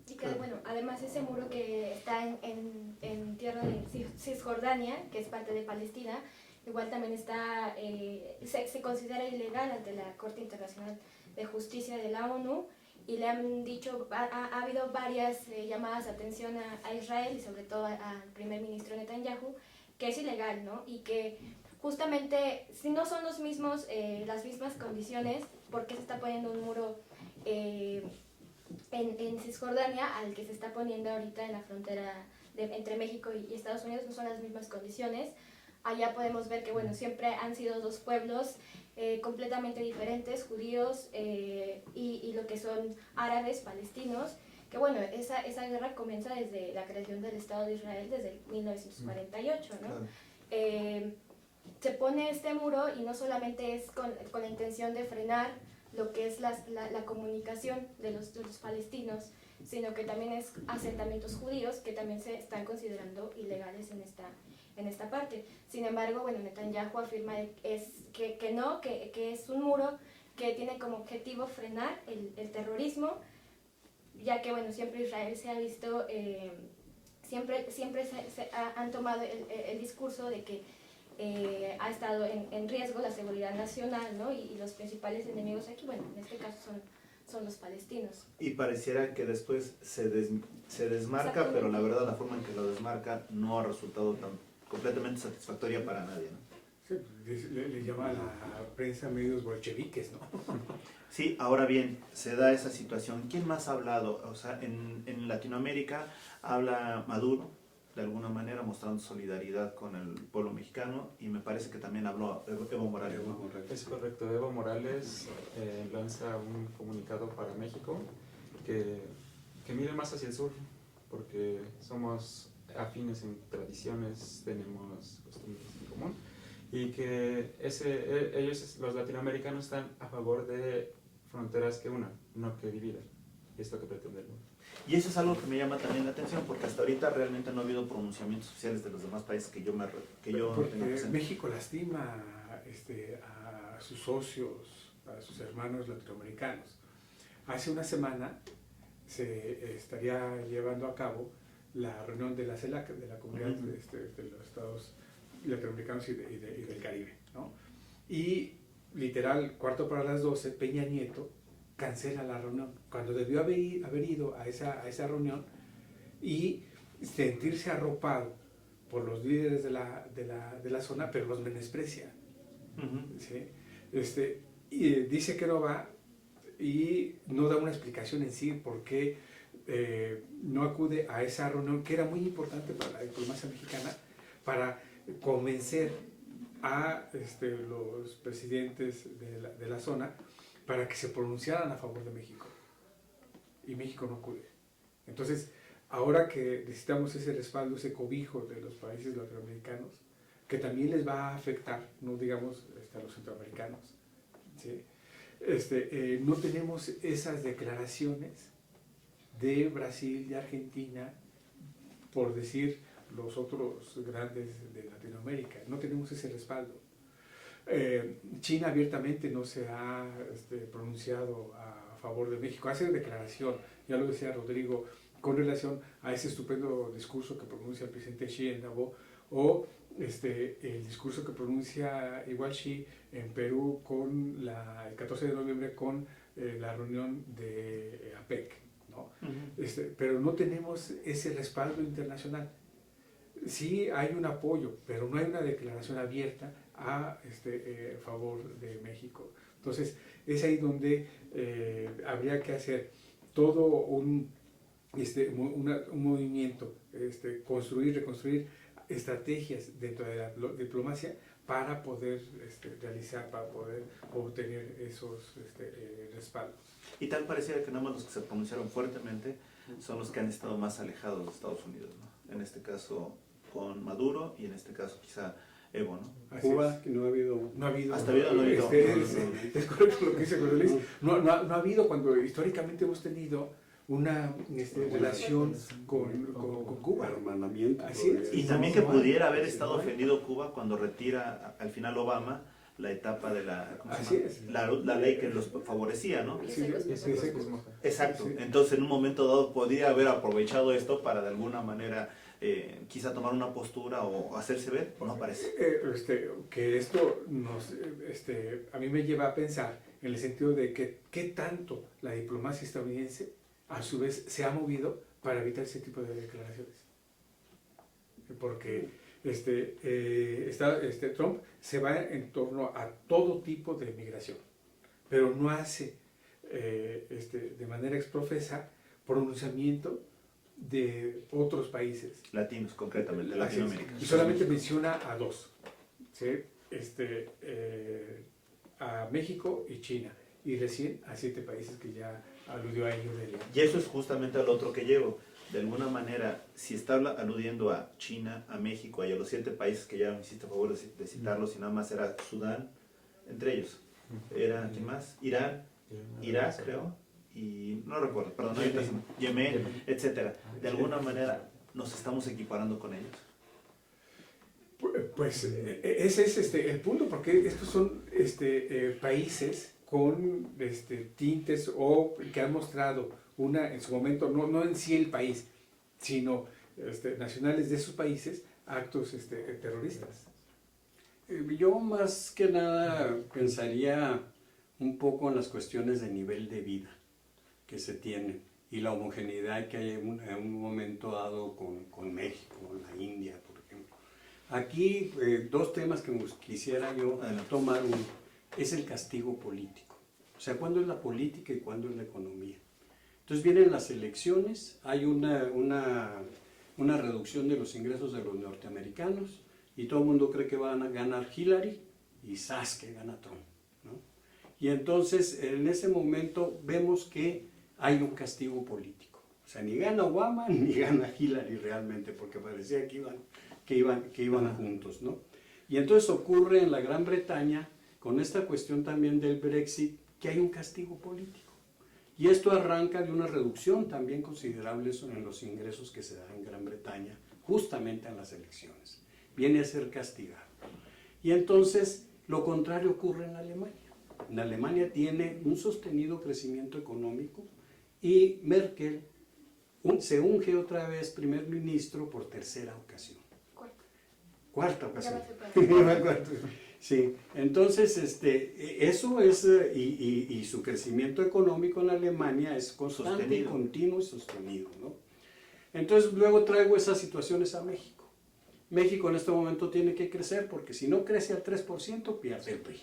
Y que, bueno, además ese muro que está en tierra de Cisjordania, que es parte de Palestina, igual también está, se considera ilegal ante la Corte Internacional de Justicia de la ONU, y le han dicho, ha habido varias llamadas de atención a Israel y sobre todo al primer ministro Netanyahu, que es ilegal, ¿no? Y que justamente, si no son las mismas condiciones, ¿por qué se está poniendo un muro en Cisjordania al que se está poniendo ahorita en la frontera entre México y Estados Unidos? No son las mismas condiciones. Allá podemos ver que, bueno, siempre han sido 2 pueblos completamente diferentes, judíos y lo que son árabes, palestinos, que bueno, esa guerra comienza desde la creación del Estado de Israel, desde 1948, ¿no? Claro. Se pone este muro y no solamente es con la intención de frenar lo que es la comunicación de los palestinos sino que también es asentamientos judíos que también se están considerando ilegales en esta parte. Sin embargo, bueno, Netanyahu afirma que no, que es un muro que tiene como objetivo frenar el terrorismo, ya que bueno, siempre Israel se ha visto, siempre han tomado el discurso de que ha estado en riesgo la seguridad nacional, ¿no? Y los principales enemigos aquí, bueno, en este caso son los palestinos. Y pareciera que después se desmarca, pero la verdad la forma en que lo desmarca no ha resultado tan completamente satisfactoria para nadie, ¿no? Sí, le llama a la prensa medios bolcheviques, ¿no? Sí, ahora bien, se da esa situación. ¿Quién más ha hablado? O sea, en Latinoamérica habla Maduro, de alguna manera mostrando solidaridad con el pueblo mexicano, y me parece que también habló Evo Morales, ¿no? Es correcto, Evo Morales lanza un comunicado para México que mire más hacia el sur, porque somos afines en tradiciones, tenemos costumbres en común, y que ellos, los latinoamericanos, están a favor de fronteras que unan, no que dividan. Y es lo que pretendemos. Y eso es algo que me llama también la atención, porque hasta ahorita realmente no ha habido pronunciamientos oficiales de los demás países que yo Porque tenga presente. México lastima a sus socios, a sus hermanos latinoamericanos. Hace una semana se estaría llevando a cabo la reunión de la CELAC, de la Comunidad de los Estados Latinoamericanos y del Caribe, ¿no? Y literal, 11:45, Peña Nieto cancela la reunión, cuando debió haber ido a esa reunión y sentirse arropado por los líderes de la zona, pero los menosprecia. ¿Sí? Y dice que no va y no da una explicación en sí por qué no acude a esa reunión, que era muy importante para la diplomacia mexicana, para convencer a los presidentes de la zona para que se pronunciaran a favor de México. Y México no acude. Entonces, ahora que necesitamos ese respaldo, ese cobijo de los países latinoamericanos, que también les va a afectar, no digamos a los centroamericanos, ¿sí? No tenemos esas declaraciones de Brasil, de Argentina, por decir los otros grandes de Latinoamérica. No tenemos ese respaldo. China abiertamente no se ha pronunciado a favor de México. Hace declaración, ya lo decía Rodrigo, con relación a ese estupendo discurso que pronuncia el presidente Xi en Davos, o el discurso que pronuncia igual Xi en Perú con el 14 de noviembre con la reunión de APEC, ¿no? Pero no tenemos ese respaldo internacional. Sí hay un apoyo, pero no hay una declaración abierta a favor de México. Entonces, es ahí donde habría que hacer todo un movimiento, construir, reconstruir estrategias dentro de la diplomacia para poder para poder obtener esos respaldos. Y tal pareciera que nada más los que se pronunciaron fuertemente son los que han estado más alejados de Estados Unidos, ¿no? En este caso con Maduro y en este caso quizá Evo, ¿no? Cuba, que no ha habido. Hasta ahorita no ha habido. Es correcto lo que dice José Luis. No ha habido, cuando históricamente hemos tenido una relación con Cuba. Hermanamiento. Así es. Y también que pudiera haber estado ofendido Cuba cuando retira al final Obama la etapa de la ley que los favorecía, ¿no? Sí, Exacto. Sí. Entonces en un momento dado podría haber aprovechado esto para de alguna manera quizá tomar una postura o hacerse ver, ¿o no parece? Que esto a mí me lleva a pensar en el sentido de que qué tanto la diplomacia estadounidense a su vez se ha movido para evitar ese tipo de declaraciones. Porque Trump se va en torno a todo tipo de migración, pero no hace de manera exprofesa pronunciamiento de otros países. Latinos, concretamente, Latinoamérica. Y solamente menciona a dos, ¿sí? A México y China, y recién a 7 países que ya aludió a ellos. Y eso es justamente al otro que llevo. De alguna manera, si está aludiendo a China, a México y a los 7 países que ya me hiciste favor de citarlos, y nada más era Sudán, entre ellos. Era, ¿quién más? Irán, Irak, creo, y no recuerdo, perdón, Yemen, etcétera. De alguna manera nos estamos equiparando con ellos. Pues ese es el punto, porque estos son países con tintes o que han mostrado en su momento, no en sí el país, sino nacionales de esos países, actos terroristas. Yo más que nada pensaría un poco en las cuestiones de nivel de vida que se tiene y la homogeneidad que hay en un momento dado con México, con la India, por ejemplo. Aquí dos temas que quisiera yo tomar. Uno es el castigo político, o sea, ¿cuándo es la política y cuándo es la economía? Entonces vienen las elecciones, hay una reducción de los ingresos de los norteamericanos y todo el mundo cree que van a ganar Hillary y ¡zas! Que gana Trump, ¿no? Y entonces en ese momento vemos que hay un castigo político. O sea, ni gana Obama ni gana Hillary realmente, porque parecía que iban juntos, ¿no? Y entonces ocurre en la Gran Bretaña, con esta cuestión también del Brexit, que hay un castigo político. Y esto arranca de una reducción también considerable en los ingresos que se dan en Gran Bretaña, justamente en las elecciones. Viene a ser castigado. Y entonces lo contrario ocurre en Alemania. En Alemania tiene un sostenido crecimiento económico y Merkel se unge otra vez primer ministro por tercera ocasión. Cuarta ocasión. Sí, entonces eso es, y su crecimiento económico en Alemania es constante, sostenido. Continuo y sostenido, ¿no? Entonces luego traigo esas situaciones a México. México en este momento tiene que crecer porque si no crece al 3% pierde el PRI.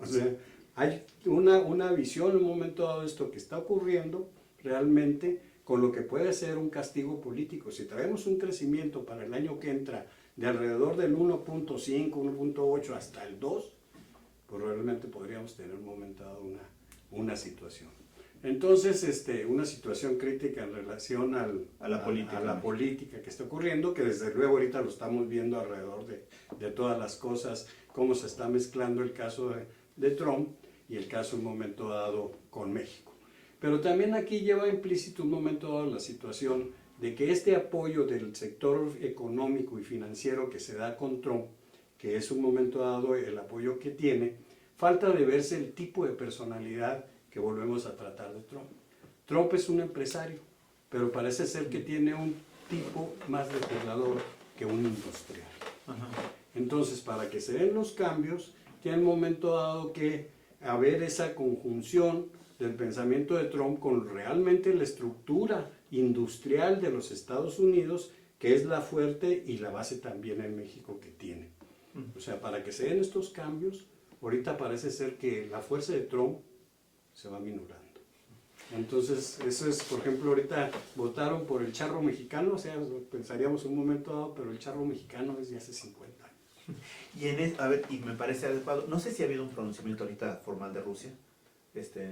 O sea, hay una visión en un momento dado de esto que está ocurriendo realmente con lo que puede ser un castigo político. Si traemos un crecimiento para el año que entra de alrededor del 1.5, 1.8 hasta el 2, pues realmente podríamos tener en un momento dado una situación. Entonces, una situación crítica en relación a la política que está ocurriendo, que desde luego ahorita lo estamos viendo alrededor de todas las cosas, cómo se está mezclando el caso de Trump y el caso en un momento dado con México. Pero también aquí lleva implícito un momento dado la situación de que este apoyo del sector económico y financiero que se da con Trump, que es un momento dado el apoyo que tiene, falta de verse el tipo de personalidad que volvemos a tratar de Trump. Trump es un empresario, pero parece ser que tiene un tipo más legislador que un industrial. Ajá. Entonces, para que se den los cambios, tiene un momento dado que haber esa conjunción del pensamiento de Trump con realmente la estructura industrial de los Estados Unidos, que es la fuerte y la base también en México que tiene. O sea, para que se den estos cambios, ahorita parece ser que la fuerza de Trump se va minorando. Entonces, eso es, por ejemplo, ahorita votaron por el charro mexicano, o sea, pensaríamos un momento dado, pero el charro mexicano es de hace 50 años. Y me parece adecuado, no sé si ha habido un pronunciamiento ahorita formal de Rusia,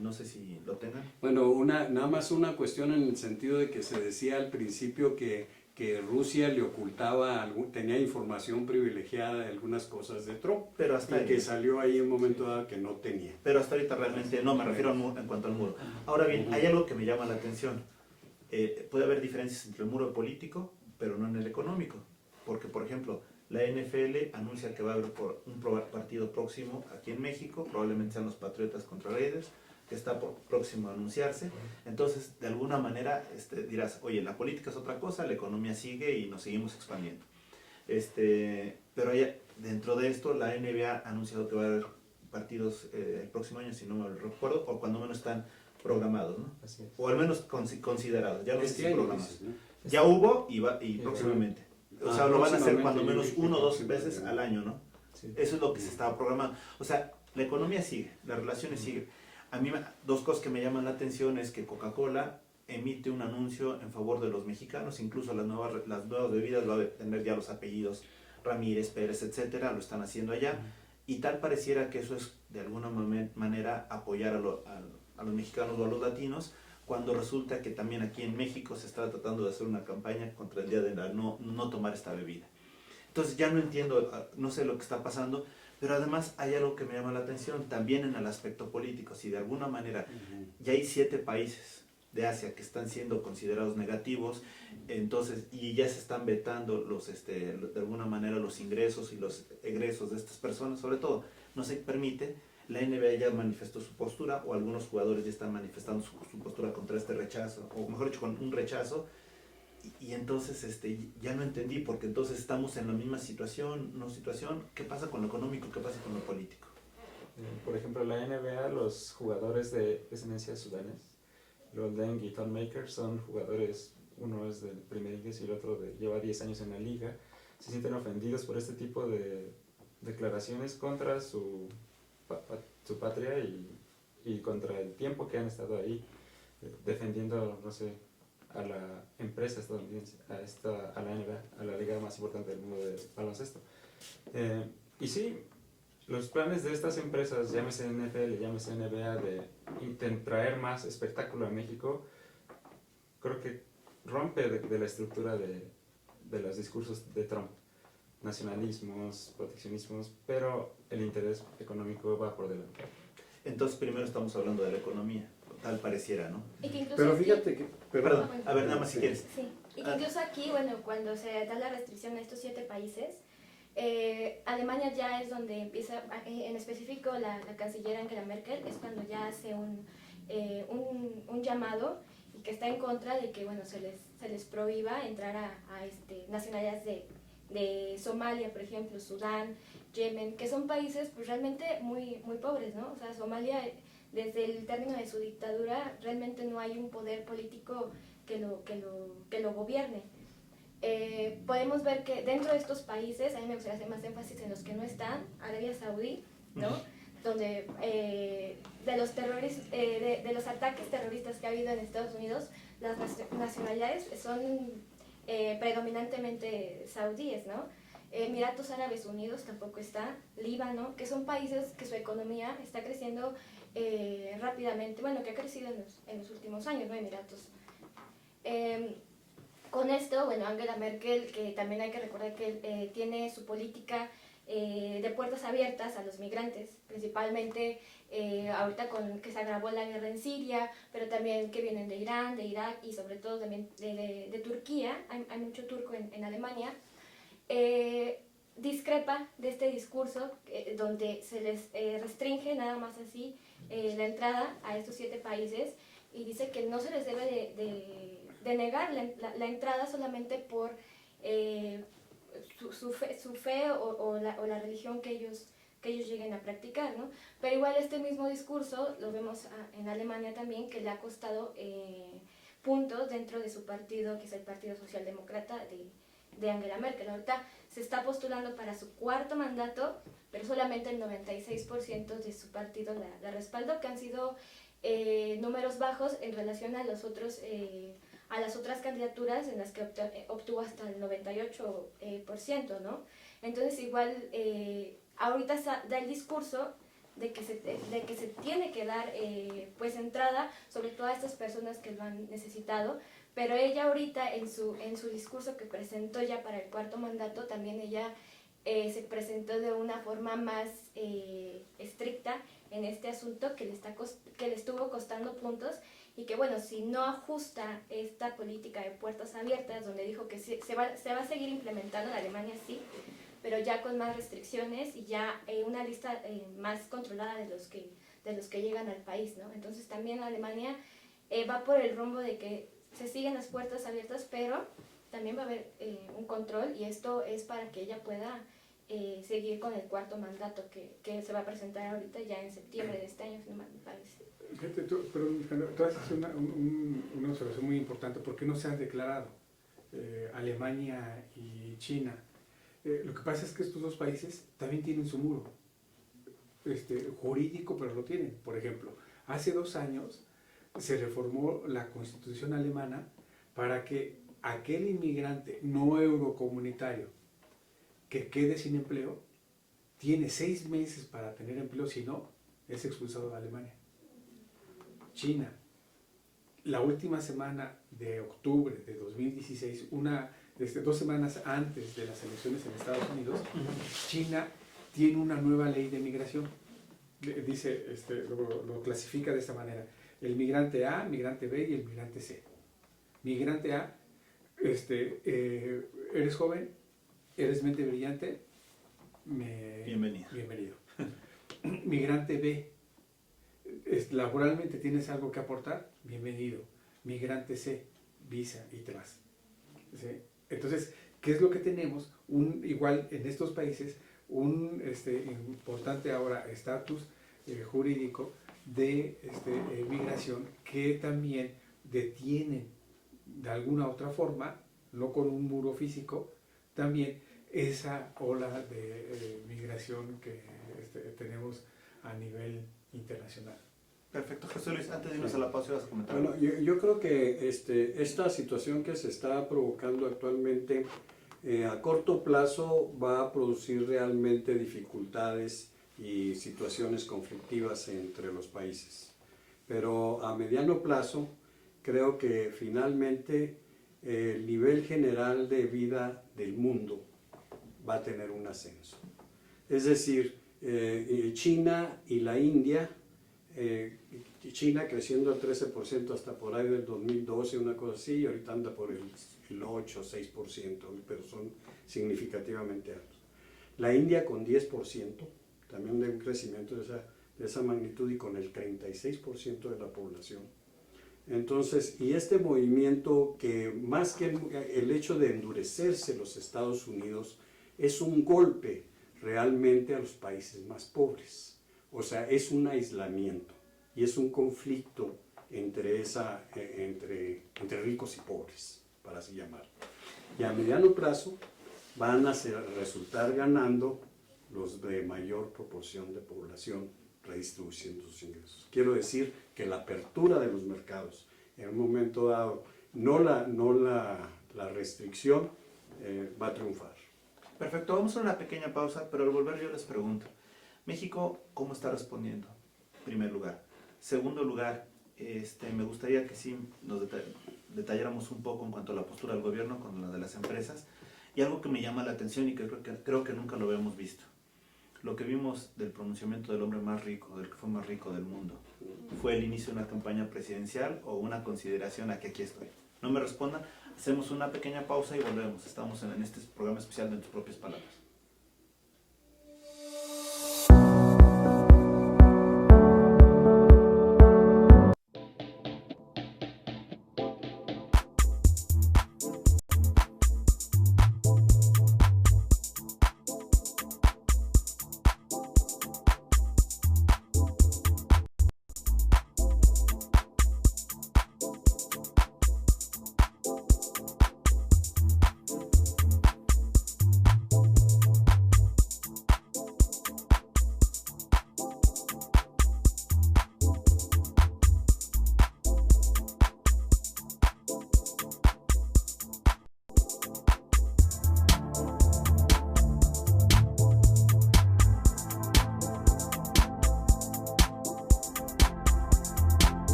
no sé si lo tengan. Bueno, nada más una cuestión en el sentido de que se decía al principio que Rusia le ocultaba, tenía información privilegiada de algunas cosas de Trump, pero hasta y que salió ahí en un momento dado que no tenía. Pero hasta ahorita realmente no, me refiero en cuanto al muro. Ahora bien, hay algo que me llama la atención. Puede haber diferencias entre el muro político, pero no en el económico. Porque, por ejemplo, la NFL anuncia que va a haber un partido próximo aquí en México, probablemente sean los Patriotas contra Raiders, que está próximo a anunciarse. Entonces, de alguna manera dirás, oye, la política es otra cosa, la economía sigue y nos seguimos expandiendo. Pero dentro de esto, la NBA ha anunciado que va a haber partidos el próximo año, si no me recuerdo, o cuando menos están programados, ¿no? Así es. O al menos considerados, ya no sé si programados. Dices, ¿no? Ya hubo y próximamente. O sea, lo van a hacer cuando menos próximamente, 1 o 2 veces al año, ¿no? Sí. Eso es lo que se estaba programando. O sea, la economía sigue, las relaciones siguen. A mí dos cosas que me llaman la atención es que Coca-Cola emite un anuncio en favor de los mexicanos, incluso las nuevas bebidas va a tener ya los apellidos Ramírez, Pérez, etcétera, lo están haciendo allá, y tal pareciera que eso es de alguna manera apoyar a los mexicanos o a los latinos, cuando resulta que también aquí en México se está tratando de hacer una campaña contra el día de no tomar esta bebida. Entonces ya no entiendo, no sé lo que está pasando, Pero además hay algo que me llama la atención, también en el aspecto político. Si de alguna manera ya hay 7 países de Asia que están siendo considerados negativos, entonces, y ya se están vetando de alguna manera los ingresos y los egresos de estas personas, sobre todo, no se permite. La NBA ya manifestó su postura, o algunos jugadores ya están manifestando su postura contra este rechazo, o mejor dicho, con un rechazo, y entonces ya no entendí, porque entonces estamos en la misma situación, ¿qué pasa con lo económico, qué pasa con lo político? Por ejemplo, la NBA, los jugadores de descendencia sudanés, Luol Deng y Thon Maker, son jugadores, uno es del primer inglés y el otro lleva 10 años en la liga, se sienten ofendidos por este tipo de declaraciones contra su patria y contra el tiempo que han estado ahí defendiendo, no sé, a la empresa estadounidense, a la NBA, a la liga más importante del mundo de baloncesto. Y sí, los planes de estas empresas, llámese NFL, llámese NBA, de traer más espectáculo a México, creo que rompe de la estructura de los discursos de Trump. Nacionalismos, proteccionismos, pero el interés económico va por delante. Entonces primero estamos hablando de la economía, tal pareciera, ¿no? Y que incluso Pero aquí- fíjate que... Perdón, a ver, nada más si quieres. Sí, y que incluso aquí, bueno, cuando se da la restricción a estos 7 países, Alemania ya es donde empieza, en específico la canciller Angela Merkel, es cuando ya hace un llamado y que está en contra de que, bueno, se les prohíba entrar a nacionalidades de Somalia, por ejemplo, Sudán, Yemen, que son países pues realmente muy, muy pobres, ¿no? O sea, Somalia, desde el término de su dictadura, realmente no hay un poder político que lo gobierne. Podemos ver que dentro de estos países, a mí me gustaría hacer más énfasis en los que no están, Arabia Saudí, ¿no? Donde de los ataques terroristas que ha habido en Estados Unidos, las nacionalidades son predominantemente saudíes, ¿no? Emiratos Árabes Unidos tampoco está, Líbano, que son países que su economía está creciendo rápidamente, bueno, que ha crecido en los últimos años, ¿no? Emiratos. Con esto, bueno, Angela Merkel, que también hay que recordar que tiene su política de puertas abiertas a los migrantes, principalmente ahorita con que se agravó la guerra en Siria, pero también que vienen de Irán, de Irak y sobre todo también de Turquía, hay mucho turco en Alemania, discrepa de este discurso donde se les restringe nada más así la entrada a estos 7 países y dice que no se les debe de negar la entrada solamente por su fe o la religión que ellos lleguen a practicar, ¿no? Pero igual este mismo discurso lo vemos en Alemania también, que le ha costado puntos dentro de su partido, que es el Partido Socialdemócrata de Angela Merkel. Ahorita se está postulando para su 4º mandato, pero solamente el 96% de su partido la respaldó, que han sido números bajos en relación a los otros a las otras candidaturas en las que obtuvo hasta el 98%, ¿no? Entonces igual ahorita da el discurso de que se tiene que dar pues entrada sobre todas estas personas que lo han necesitado, pero ella ahorita en su discurso que presentó ya para el 4º mandato, también ella se presentó de una forma más estricta en este asunto que le estuvo costando puntos, y que bueno, si no ajusta esta política de puertas abiertas, donde dijo que se va a seguir implementando en Alemania, sí, pero ya con más restricciones y ya una lista más controlada de los que llegan al país, ¿no? Entonces también Alemania va por el rumbo de que se siguen las puertas abiertas, pero también va a haber un control, y esto es para que ella pueda seguir con el 4º mandato que se va a presentar ahorita ya en septiembre de este año, me parece. Fíjate, tú haces una observación muy importante. ¿Por qué no se han declarado Alemania y China? Lo que pasa es que estos 2 países también tienen su muro jurídico, pero lo tienen. Por ejemplo, hace 2 años se reformó la Constitución alemana para que aquel inmigrante no eurocomunitario que quede sin empleo tiene 6 meses para tener empleo, si no, es expulsado de Alemania. China, la última semana de octubre de 2016, 2 semanas antes de las elecciones en Estados Unidos, China tiene una nueva ley de migración. Dice, lo clasifica de esta manera: el migrante A, migrante B y el migrante C. Migrante A, eres joven, eres mente brillante, bienvenido. Migrante B, laboralmente tienes algo que aportar, bienvenido. Migrante C, visa y te vas. ¿Sí? Entonces, ¿qué es lo que tenemos? Igual en estos países, un importante ahora estatus jurídico de migración que también detienen de alguna otra forma, no con un muro físico, también esa ola de migración que tenemos a nivel internacional. Perfecto, José Luis, antes de irnos a la pausa, vas a comentar. Bueno, yo creo que esta situación que se está provocando actualmente a corto plazo va a producir realmente dificultades y situaciones conflictivas entre los países. Pero a mediano plazo creo que finalmente el nivel general de vida del mundo va a tener un ascenso. Es decir, China y la India, China creciendo al 13% hasta por ahí del 2012, una cosa así, y ahorita anda por el 8 o 6%, pero son significativamente altos. La India con 10%, también de un crecimiento de esa magnitud y con el 36% de la población. Entonces, y este movimiento que más que el hecho de endurecerse los Estados Unidos, es un golpe realmente a los países más pobres. O sea, es un aislamiento y es un conflicto entre ricos y pobres, para así llamarlo. Y a mediano plazo van a resultar ganando los de mayor proporción de población redistribuyendo sus ingresos. Quiero decir que la apertura de los mercados en un momento dado, no la restricción, va a triunfar. Perfecto, vamos a una pequeña pausa, pero al volver yo les pregunto, México, ¿cómo está respondiendo? Primer lugar. Segundo lugar, me gustaría que sí nos detalláramos un poco en cuanto a la postura del gobierno con la de las empresas, y algo que me llama la atención y que creo que nunca lo habíamos visto. Lo que vimos del pronunciamiento del hombre más rico, del que fue más rico del mundo, ¿fue el inicio de una campaña presidencial o una consideración a que aquí estoy? No me respondan, hacemos una pequeña pausa y volvemos. Estamos en este programa especial de En tus propias palabras.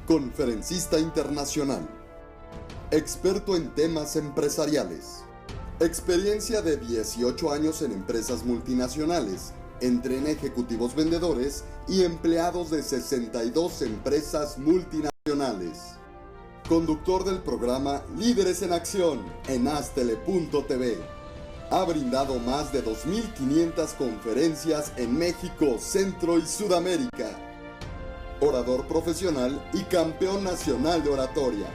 conferencista internacional, experto en temas empresariales, experiencia de 18 años en empresas multinacionales, entrena ejecutivos vendedores y empleados de 62 empresas multinacionales. Conductor del programa Líderes en Acción en Astele.tv. Ha brindado más de 2.500 conferencias en México, Centro y Sudamérica. Orador profesional y campeón nacional de oratoria.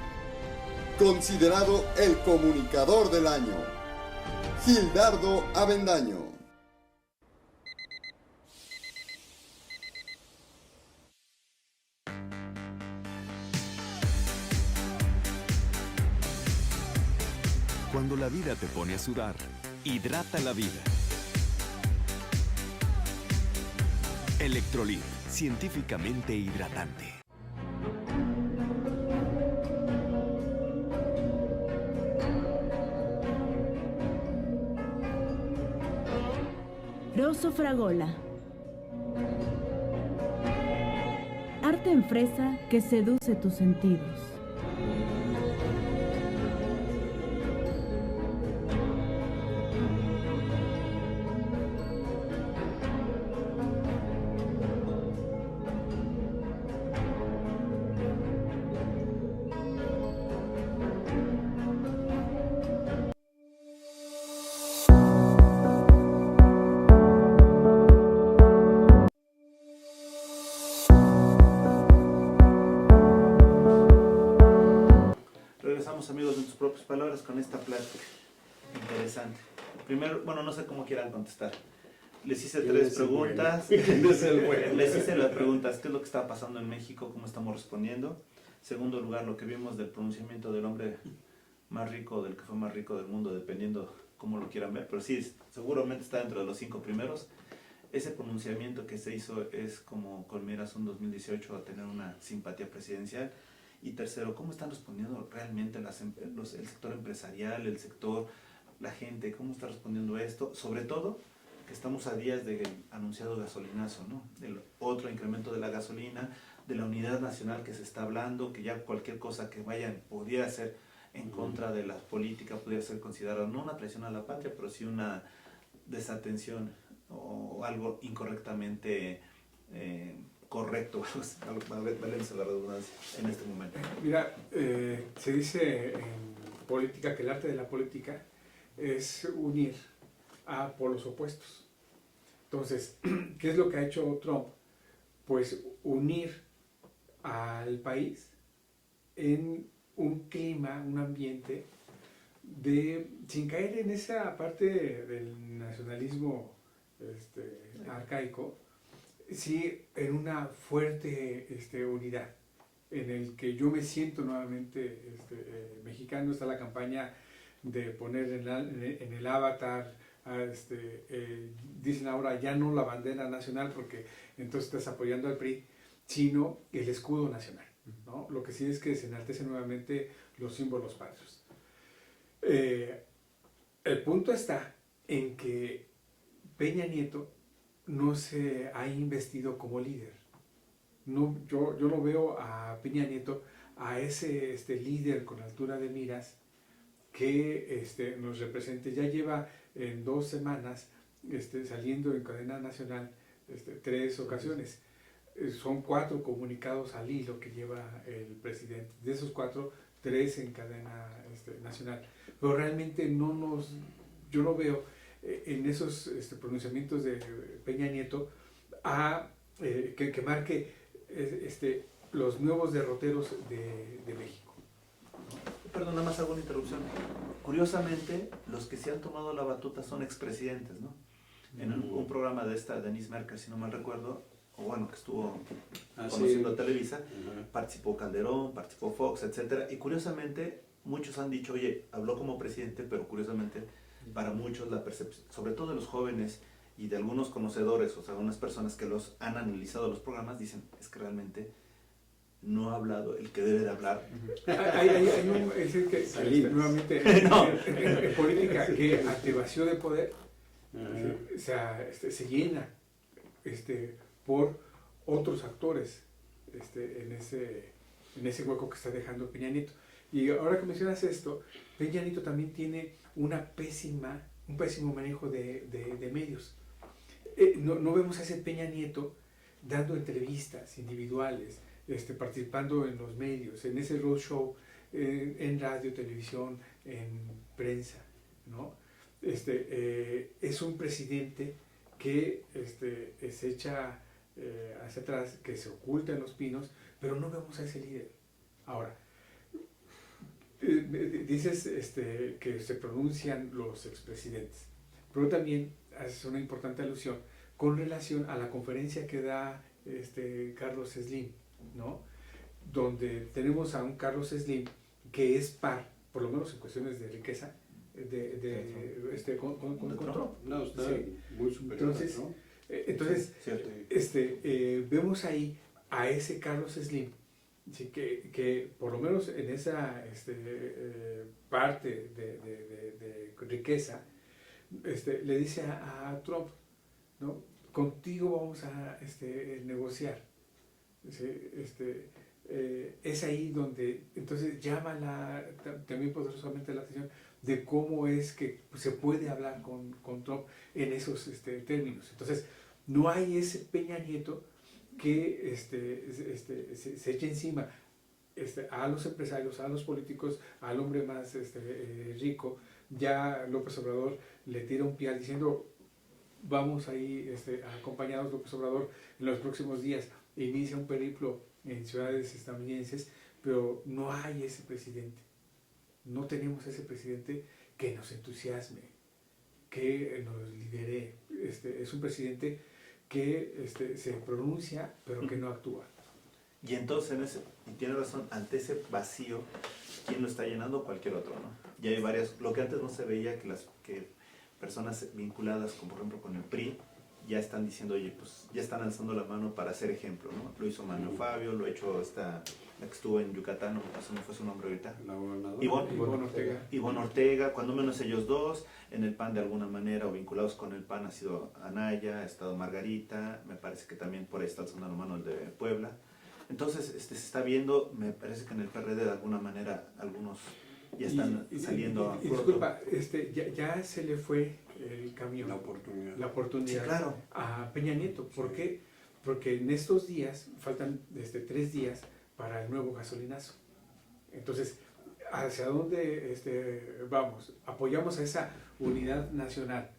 Considerado el comunicador del año. Gildardo Avendaño. Cuando la vida te pone a sudar, hidrata la vida. Electrolit, científicamente hidratante. Rosso Fragola. Arte en fresa que seduce tus sentidos. Regresamos, amigos, en tus propias palabras con esta plática interesante. Primero, bueno, no sé cómo quieran contestar. Les hice tres preguntas. Les hice las preguntas, ¿qué es lo que está pasando en México? ¿Cómo estamos respondiendo? Segundo lugar, lo que vimos del pronunciamiento del hombre más rico, del que fue más rico del mundo, dependiendo cómo lo quieran ver, pero sí, seguramente está dentro de los 5 primeros. Ese pronunciamiento que se hizo es como con miras un 2018 a tener una simpatía presidencial. Y tercero, ¿cómo están respondiendo realmente el sector empresarial, el sector, la gente? ¿Cómo está respondiendo esto? Sobre todo, que estamos a días del anunciado gasolinazo, ¿no? Del otro incremento de la gasolina, de la unidad nacional que se está hablando, que ya cualquier cosa que pudiera ser en contra de la política, pudiera ser considerada no una traición a la patria, pero sí una desatención o algo incorrectamente correcto, valerse la redundancia en este momento. Mira, se dice en política que el arte de la política es unir a polos opuestos. Entonces, ¿qué es lo que ha hecho Trump? Pues unir al país en un clima, un ambiente sin caer en esa parte del nacionalismo arcaico, sí, en una fuerte unidad, en el que yo me siento nuevamente mexicano. Está la campaña de poner en el avatar, dicen ahora ya no la bandera nacional porque entonces estás apoyando al PRI, sino el escudo nacional, ¿no? Lo que sí es que se enaltecen nuevamente los símbolos patrios. El punto está en que Peña Nieto no se ha investido como líder. No, yo no veo a Peña Nieto, a ese líder con altura de miras que nos represente. Ya lleva en 2 semanas saliendo en cadena nacional 3 ocasiones. Son 4 comunicados al hilo que lleva el presidente. De esos 4, 3 en cadena nacional. Pero realmente yo no veo en esos pronunciamientos de Peña Nieto que marque los nuevos derroteros de México. Perdón, nada más hago una interrupción. Curiosamente, los que se han tomado la batuta son expresidentes, ¿no? En un programa de Denise Merker, si no mal recuerdo, o bueno, que estuvo conociendo a Televisa, participó Calderón, participó Fox, etcétera, y curiosamente muchos han dicho, oye, habló como presidente, pero curiosamente para muchos la percepción, sobre todo de los jóvenes y de algunos conocedores, o sea, algunas personas que los han analizado los programas, dicen, es que realmente no ha hablado el que debe de hablar. Hay un, es decir, que nuevamente en política que ante vacío de poder o sea, se llena por otros actores en ese en ese hueco que está dejando Peña Nieto. Y ahora que mencionas esto, Peña Nieto también tiene un pésimo manejo de medios. No vemos a ese Peña Nieto dando entrevistas individuales, participando en los medios, en ese roadshow, en radio, televisión, en prensa, ¿no? Es un presidente que se echa hacia atrás, que se oculta en los pinos, pero no vemos a ese líder. Ahora, dices que se pronuncian los expresidentes, pero también haces una importante alusión con relación a la conferencia que da Carlos Slim, ¿no? Donde tenemos a un Carlos Slim que es par, por lo menos en cuestiones de riqueza, con Trump. No, está Sí. muy superior. Entonces, ¿no? Entonces, vemos ahí a ese Carlos Slim, ¿sí? que por lo menos en esa parte de riqueza, le dice a Trump, ¿no? Contigo vamos a negociar. ¿Sí? Es ahí donde entonces llama también poderosamente la atención de cómo es que se puede hablar con Trump en esos términos. Entonces, no hay ese Peña Nieto que se eche encima a los empresarios, a los políticos, al hombre más rico. Ya López Obrador le tira un pie diciendo, vamos ahí acompañados López Obrador en los próximos días, inicia un periplo en ciudades estadounidenses, pero no hay ese presidente. No tenemos ese presidente que nos entusiasme, que nos lidere. Es un presidente que se pronuncia, pero que no actúa. Y entonces, y tiene razón, ante ese vacío, ¿quién lo está llenando? Cualquier otro, ¿no? Ya hay varias, lo que antes no se veía, que personas vinculadas, como por ejemplo con el PRI, ya están diciendo, oye, pues ya están alzando la mano para hacer ejemplo, ¿no? Lo hizo Manuel Fabio, lo ha hecho la que estuvo en Yucatán, no sé cómo fue su nombre ahorita. La gobernadora. Ivonne Ortega. Ivonne Ortega, cuando menos ellos dos, en el PAN de alguna manera, o vinculados con el PAN, ha sido Anaya, ha estado Margarita, me parece que también por ahí está alzando la mano el de Puebla. Entonces, se está viendo, me parece que en el PRD de alguna manera algunos ya están saliendo y disculpa, ya se le fue el camión, La oportunidad. la oportunidad Sí, claro. a Peña Nieto. ¿Por qué? Porque en estos días, faltan 3 días para el nuevo gasolinazo. Entonces, ¿hacia dónde vamos? ¿Apoyamos a esa unidad nacional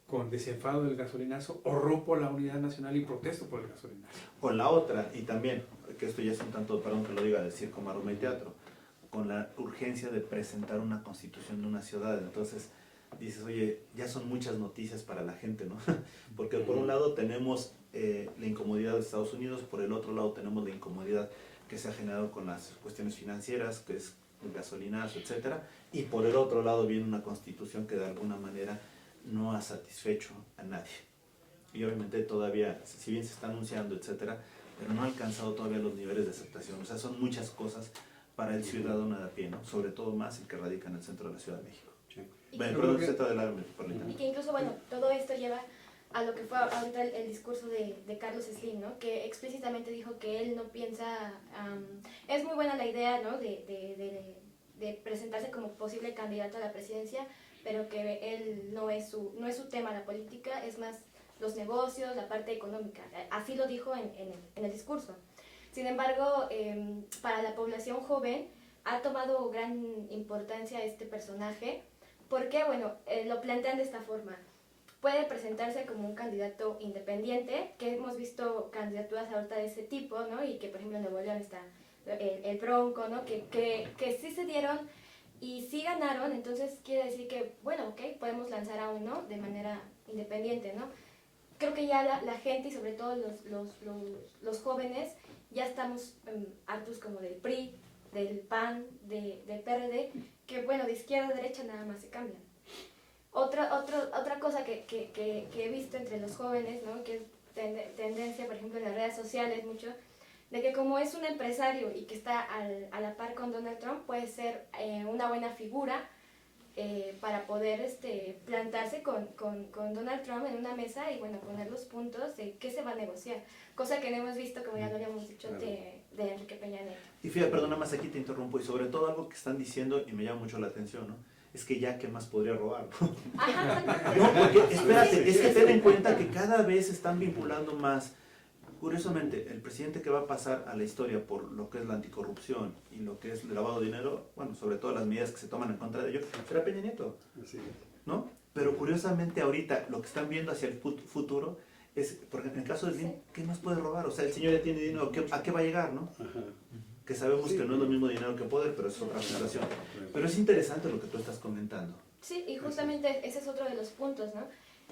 con desenfado del gasolinazo o rompo la unidad nacional y protesto por el gasolinazo? Con la otra, y también, que esto ya es un tanto, perdón que lo diga, del circo, maroma y teatro, con la urgencia de presentar una constitución de una ciudad. Entonces dices, oye, ya son muchas noticias para la gente, ¿no? Porque por un lado tenemos la incomodidad de Estados Unidos, por el otro lado tenemos la incomodidad que se ha generado con las cuestiones financieras, que es el gasolinazo, etcétera, y por el otro lado viene una constitución que de alguna manera no ha satisfecho a nadie. Y obviamente todavía, si bien se está anunciando, etcétera, pero no ha alcanzado todavía los niveles de aceptación. O sea, son muchas cosas para el ciudadano de a pie, ¿no? Sobre todo más el que radica en el centro de la Ciudad de México. Sí. Bueno, perdón, centro de la metropolitana. Y que incluso, bueno, todo esto lleva a lo que fue ahorita el discurso de Carlos Slim, ¿no? Que explícitamente dijo que él no piensa, es muy buena la idea, ¿no? de presentarse como posible candidato a la presidencia, pero que él no es su tema la política, es más los negocios, la parte económica. Así lo dijo en el discurso. Sin embargo, para la población joven ha tomado gran importancia este personaje, porque, bueno, lo plantean de esta forma. Puede presentarse como un candidato independiente, que hemos visto candidaturas ahorita de ese tipo, ¿no? Y que, por ejemplo, en Nuevo León está el Bronco, ¿no? Que sí se dieron y sí ganaron, entonces quiere decir que, bueno, ok, podemos lanzar a uno de manera independiente, ¿no? Creo que ya la gente y sobre todo los jóvenes ya estamos hartos como del PRI, del PAN, del PRD, que bueno, de izquierda a derecha nada más se cambian. Otra cosa que he visto entre los jóvenes, ¿no? Que es tendencia, por ejemplo, en las redes sociales mucho, de que como es un empresario y que está a la par con Donald Trump, puede ser una buena figura para poder plantarse con Donald Trump en una mesa y bueno, poner los puntos de qué se va a negociar, cosa que no hemos visto, como ya lo habíamos dicho, de Enrique Peña Nieto. Y fíjate, perdona más, aquí te interrumpo, y sobre todo algo que están diciendo, y me llama mucho la atención, ¿no? Es que ya, ¿qué más podría robar? No, porque, espérate, es que ten en cuenta que cada vez están vinculando más. Curiosamente, el presidente que va a pasar a la historia por lo que es la anticorrupción y lo que es el lavado de dinero, bueno, sobre todo las medidas que se toman en contra de ello, será Peña Nieto, ¿no? Pero curiosamente ahorita lo que están viendo hacia el futuro es, porque en el caso de Slim, ¿qué más puede robar? O sea, el señor ya tiene dinero, ¿a qué va a llegar, no? Que sabemos que no es lo mismo dinero que poder, pero es otra situación. Pero es interesante lo que tú estás comentando. Sí, y justamente ese es otro de los puntos, ¿no?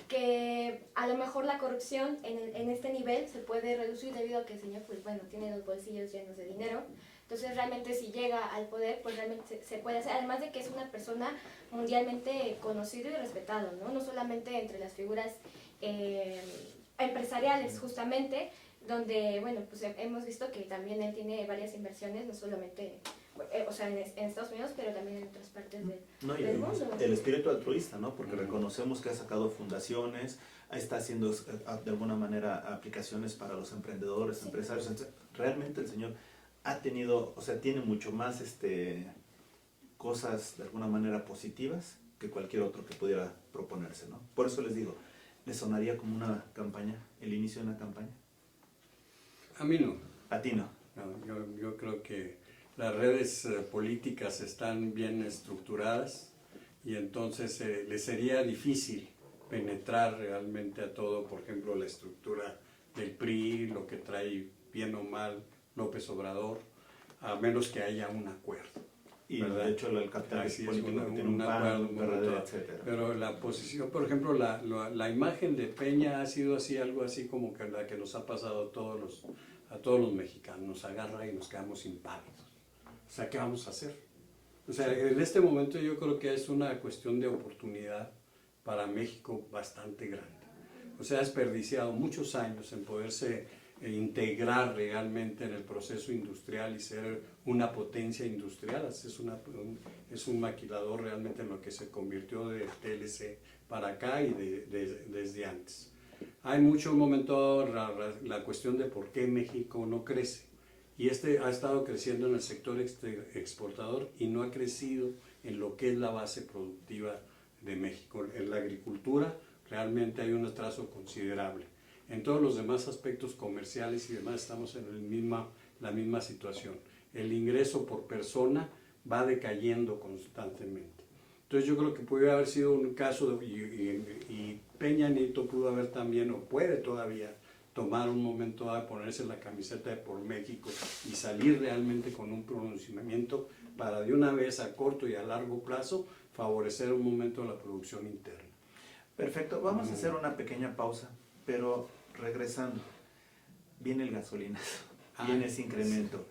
Que a lo mejor la corrupción en este nivel se puede reducir debido a que el señor, pues bueno, tiene los bolsillos llenos de dinero. Entonces realmente si llega al poder, pues realmente se puede hacer, además de que es una persona mundialmente conocido y respetado, ¿no? No solamente entre las figuras empresariales, justamente, donde, bueno, pues hemos visto que también él tiene varias inversiones, no solamente, o sea, en Estados Unidos, pero también en otras partes del mundo. El espíritu altruista, ¿no? Porque reconocemos que ha sacado fundaciones, está haciendo de alguna manera aplicaciones para los emprendedores, empresarios. Realmente el señor ha tenido, o sea, tiene mucho más cosas de alguna manera positivas que cualquier otro que pudiera proponerse, ¿no? Por eso les digo, ¿le sonaría como una campaña, el inicio de una campaña? A mí no. A ti no. No, yo creo que las redes políticas están bien estructuradas y entonces les sería difícil penetrar realmente a todo, por ejemplo, la estructura del PRI, lo que trae bien o mal López Obrador, a menos que haya un acuerdo. Y ¿verdad? de hecho el capital político tiene un acuerdo, PAN, PRD, etcétera. Pero la posición, por ejemplo, la imagen de Peña ha sido así, algo así como que la que nos ha pasado a todos los mexicanos, nos agarra y nos quedamos impávidos. O sea, ¿qué vamos a hacer? O sea, en este momento yo creo que es una cuestión de oportunidad para México bastante grande. O sea, ha desperdiciado muchos años en poderse integrar realmente en el proceso industrial y ser una potencia industrial. Es un maquilador realmente en lo que se convirtió de TLC para acá y desde antes. Hay mucho momento la cuestión de por qué México no crece. Y ha estado creciendo en el sector exportador y no ha crecido en lo que es la base productiva de México. En la agricultura realmente hay un atraso considerable. En todos los demás aspectos comerciales y demás estamos en la misma situación. El ingreso por persona va decayendo constantemente. Entonces yo creo que puede haber sido un caso y Peña Nieto pudo haber también, o puede todavía, tomar un momento a ponerse la camiseta de por México y salir realmente con un pronunciamiento para de una vez a corto y a largo plazo favorecer un momento la producción interna. Perfecto, vamos a hacer una pequeña pausa, pero regresando, viene el gasolinazo, viene ese incremento.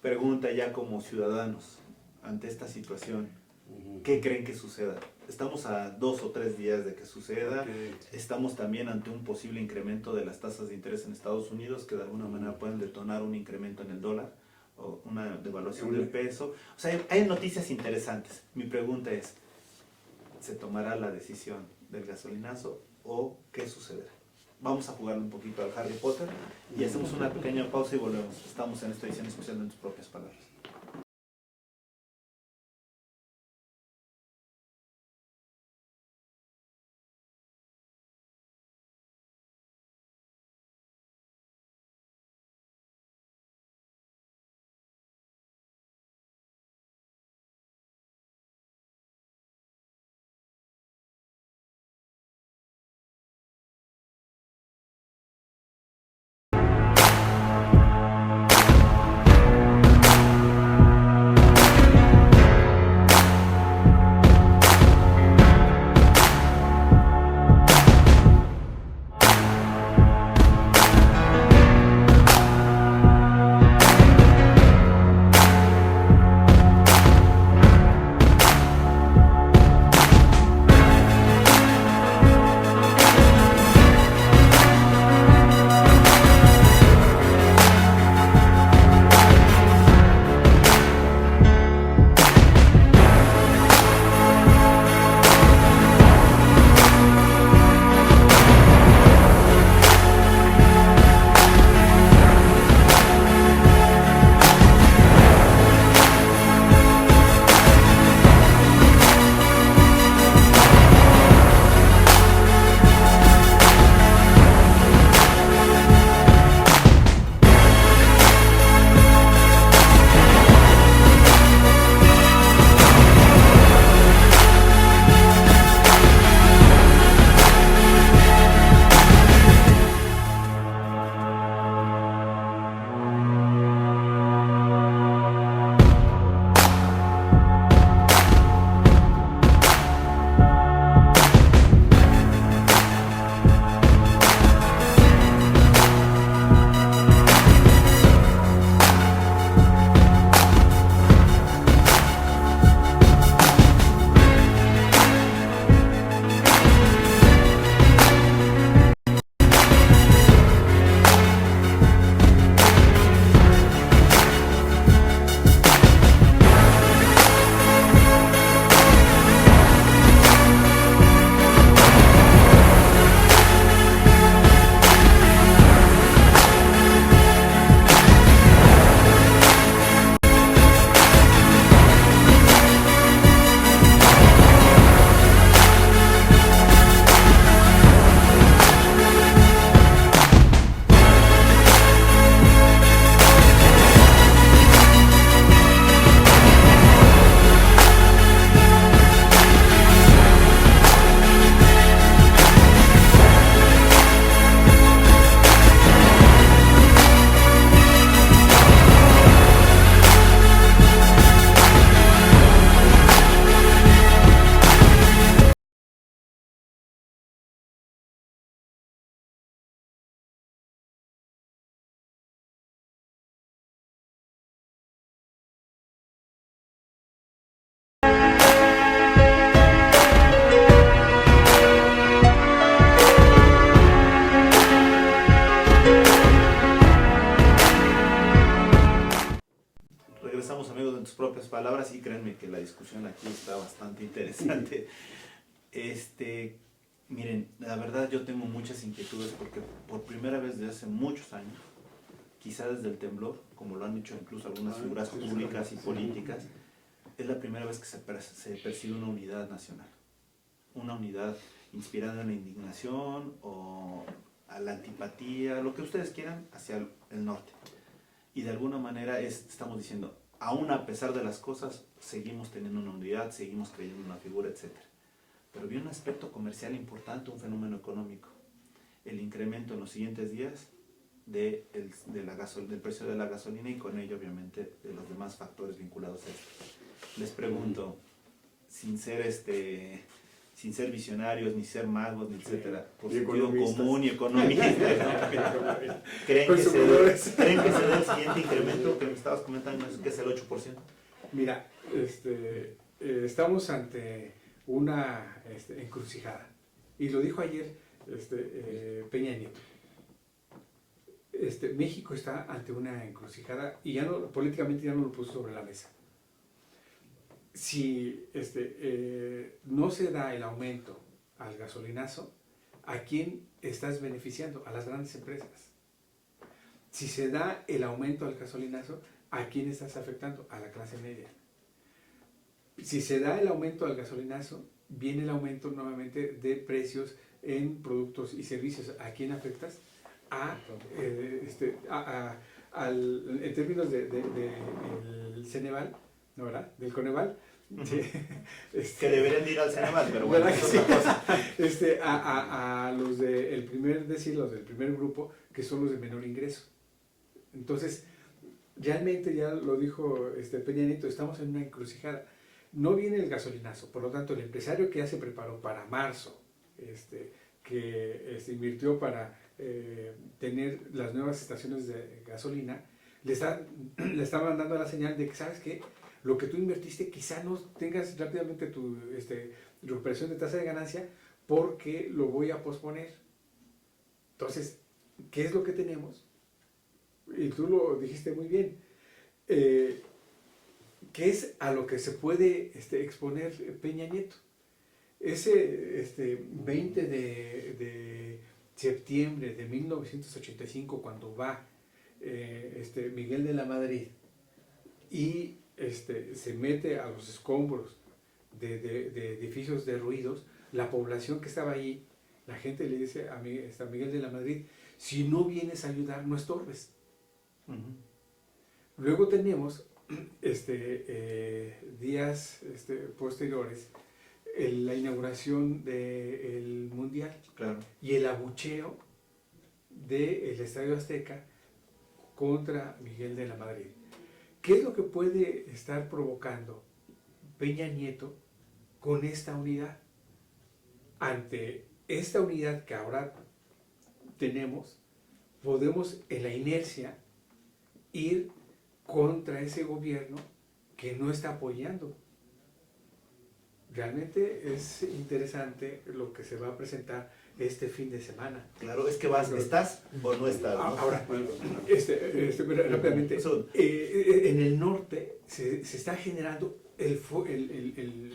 Pregunta ya como ciudadanos ante esta situación, ¿qué creen que suceda? Estamos a 2 o 3 días de que suceda, estamos también ante un posible incremento de las tasas de interés en Estados Unidos que de alguna manera pueden detonar un incremento en el dólar o una devaluación del peso. O sea, hay noticias interesantes. Mi pregunta es, ¿se tomará la decisión del gasolinazo o qué sucederá? Vamos a jugar un poquito al Harry Potter y hacemos una pequeña pausa y volvemos. Estamos en esta edición especial de En Tus Propias Palabras. propias palabras, y créanme que la discusión aquí está bastante interesante. Miren, la verdad yo tengo muchas inquietudes porque por primera vez desde hace muchos años, quizá desde el temblor, como lo han dicho incluso algunas figuras públicas y políticas, es la primera vez que se percibe una unidad nacional. Una unidad inspirada en la indignación o a la antipatía, lo que ustedes quieran, hacia el norte. Y de alguna manera estamos diciendo, aún a pesar de las cosas, seguimos teniendo una unidad, seguimos creyendo en una figura, etc. Pero viene un aspecto comercial importante, un fenómeno económico. El incremento en los siguientes días del precio de la gasolina y con ello, obviamente, de los demás factores vinculados a esto. Les pregunto, sin ser visionarios, ni ser magos, ni etcétera, por sentido común y economistas, ¿no? ¿Creen que se dé el siguiente incremento que me estabas comentando, que es el 8%? Mira, estamos ante una encrucijada. Y lo dijo ayer Peña Nieto. México está ante una encrucijada y políticamente ya no lo puso sobre la mesa. Si no se da el aumento al gasolinazo, ¿a quién estás beneficiando? A las grandes empresas. Si se da el aumento al gasolinazo, ¿a quién estás afectando? A la clase media. Si se da el aumento al gasolinazo, viene el aumento nuevamente de precios en productos y servicios. ¿A quién afectas? En términos del Ceneval, ¿no, verdad? Del Coneval. Que deberían ir al Ceneval, pero bueno, es otra cosa. A los del primer decil, los del primer grupo, que son los de menor ingreso. Entonces, realmente ya lo dijo Peña Nieto, estamos en una encrucijada. No viene el gasolinazo, por lo tanto, el empresario que ya se preparó para marzo, que invirtió para tener las nuevas estaciones de gasolina, le está mandando la señal de que, ¿sabes qué? Lo que tú invertiste quizá no tengas rápidamente tu recuperación de tasa de ganancia porque lo voy a posponer. Entonces, ¿qué es lo que tenemos? Y tú lo dijiste muy bien. ¿Qué es a lo que se puede exponer Peña Nieto? Ese 20 de septiembre de 1985, cuando va Miguel de la Madrid y se mete a los escombros de edificios derruidos, la población que estaba ahí, la gente le dice a Miguel de la Madrid, si no vienes a ayudar, no estorbes. Luego tenemos días posteriores la inauguración del Mundial, claro, y el abucheo del Estadio Azteca contra Miguel de la Madrid. ¿Qué es lo que puede estar provocando Peña Nieto con esta unidad? Ante esta unidad que ahora tenemos, podemos en la inercia ir contra ese gobierno que no está apoyando. Realmente es interesante lo que se va a presentar este fin de semana. Claro, es que ¿estás o no estás? ¿No? Ahora, rápidamente, en el norte se está generando el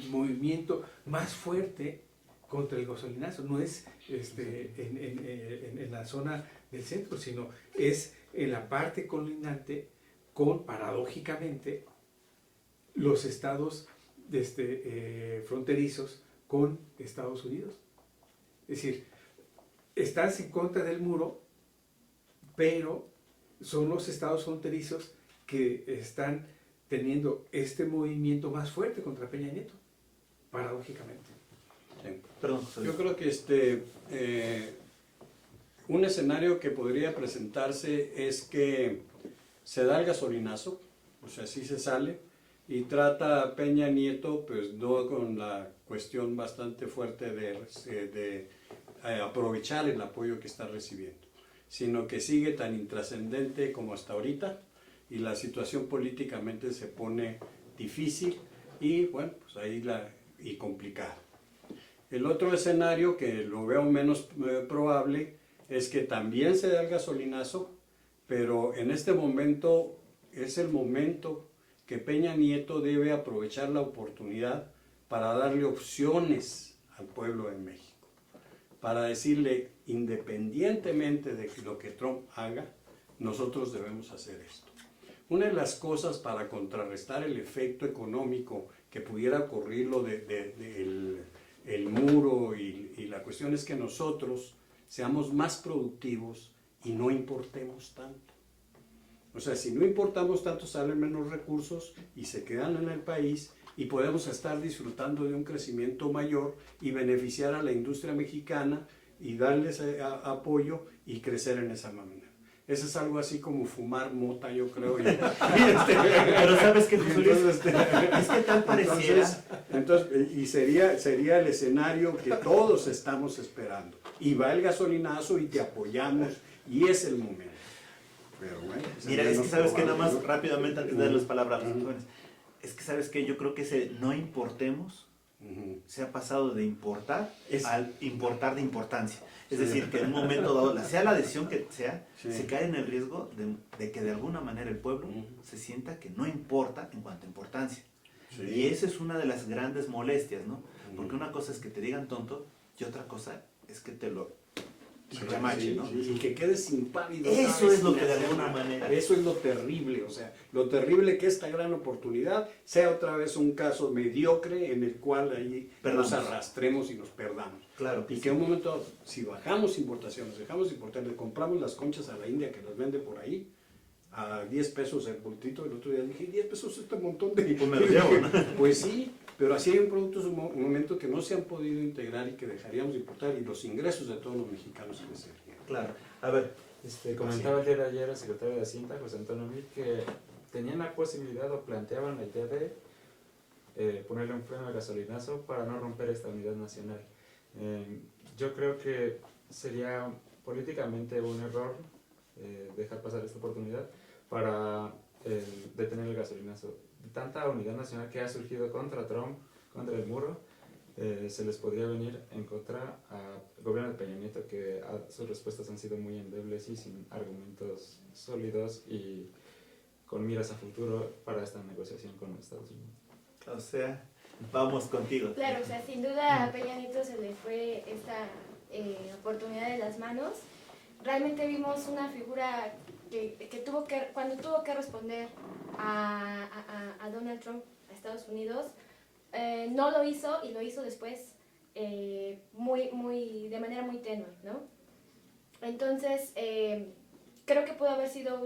movimiento más fuerte contra el gasolinazo. No es en la zona del centro, sino es en la parte colindante con, paradójicamente, los estados fronterizos con Estados Unidos. Es decir, estás en contra del muro, pero son los estados fronterizos que están teniendo este movimiento más fuerte contra Peña Nieto, paradójicamente. Sí. Perdón, yo creo que un escenario que podría presentarse es que se da el gasolinazo, o sea, sí se sale, y trata Peña Nieto, pues no con la cuestión bastante fuerte de aprovechar el apoyo que está recibiendo, sino que sigue tan intrascendente como hasta ahorita, y la situación políticamente se pone difícil y, bueno, pues ahí y complicada. El otro escenario, que lo veo menos probable, es que también se da el gasolinazo, pero en este momento es el momento que Peña Nieto debe aprovechar la oportunidad para darle opciones al pueblo de México, para decirle, independientemente de lo que Trump haga, nosotros debemos hacer esto. Una de las cosas para contrarrestar el efecto económico que pudiera ocurrir lo el muro y la cuestión es que nosotros seamos más productivos y no importemos tanto. O sea, si no importamos tanto, salen menos recursos y se quedan en el país y podemos estar disfrutando de un crecimiento mayor y beneficiar a la industria mexicana y darles apoyo y crecer en esa manera. Eso es algo así como fumar mota, yo creo. Pero sabes que José Luis, es que tal pareciera. Entonces, y sería el escenario que todos estamos esperando. Y va el gasolinazo y te apoyamos y es el momento. Pero bueno, mira, es que sabes que nada más rápidamente antes de dar las palabras a los jóvenes, es que sabes que yo creo que ese no importemos se ha pasado de importar al importar de importancia. Es decir, que en un momento dado, sea la decisión que sea, se cae en el riesgo de que de alguna manera el pueblo se sienta que no importa en cuanto a importancia. Y esa es una de las grandes molestias, ¿no? Porque una cosa es que te digan tonto y otra cosa es que te lo remache, ¿no? Y que quedes impávido. Eso es lo que de alguna manera... Eso es lo terrible, o sea, lo terrible que esta gran oportunidad sea otra vez un caso mediocre en el cual ahí nos arrastremos y nos perdamos. Claro. Y que en un momento, si bajamos importaciones, dejamos de importar, le compramos las conchas a la India que las vende por ahí, a 10 pesos el bultito, el otro día dije, 10 pesos este montón de... Pues me lo llevo, ¿no? Pues sí, pero así hay productos un momento que no se han podido integrar y que dejaríamos de importar y los ingresos de todos los mexicanos se les serían. Claro. A ver, comentaba el día de ayer el secretario de Hacienda, José Antonio Meade, que tenían la posibilidad o planteaban la idea de ponerle un freno al gasolinazo para no romper esta unidad nacional. Yo creo que sería políticamente un error dejar pasar esta oportunidad para detener el gasolinazo. Tanta unidad nacional que ha surgido contra Trump, contra el muro, se les podría venir en contra al gobierno de Peña Nieto, que sus respuestas han sido muy endebles y sin argumentos sólidos y con miras a futuro para esta negociación con Estados Unidos. O sea, vamos contigo. Claro, o sea, sin duda a Peña Nieto se le fue esta oportunidad de las manos. Realmente vimos una figura que cuando tuvo que responder a Donald Trump, a Estados Unidos, no lo hizo y lo hizo después de manera muy tenue, ¿no? Entonces, creo que pudo haber sido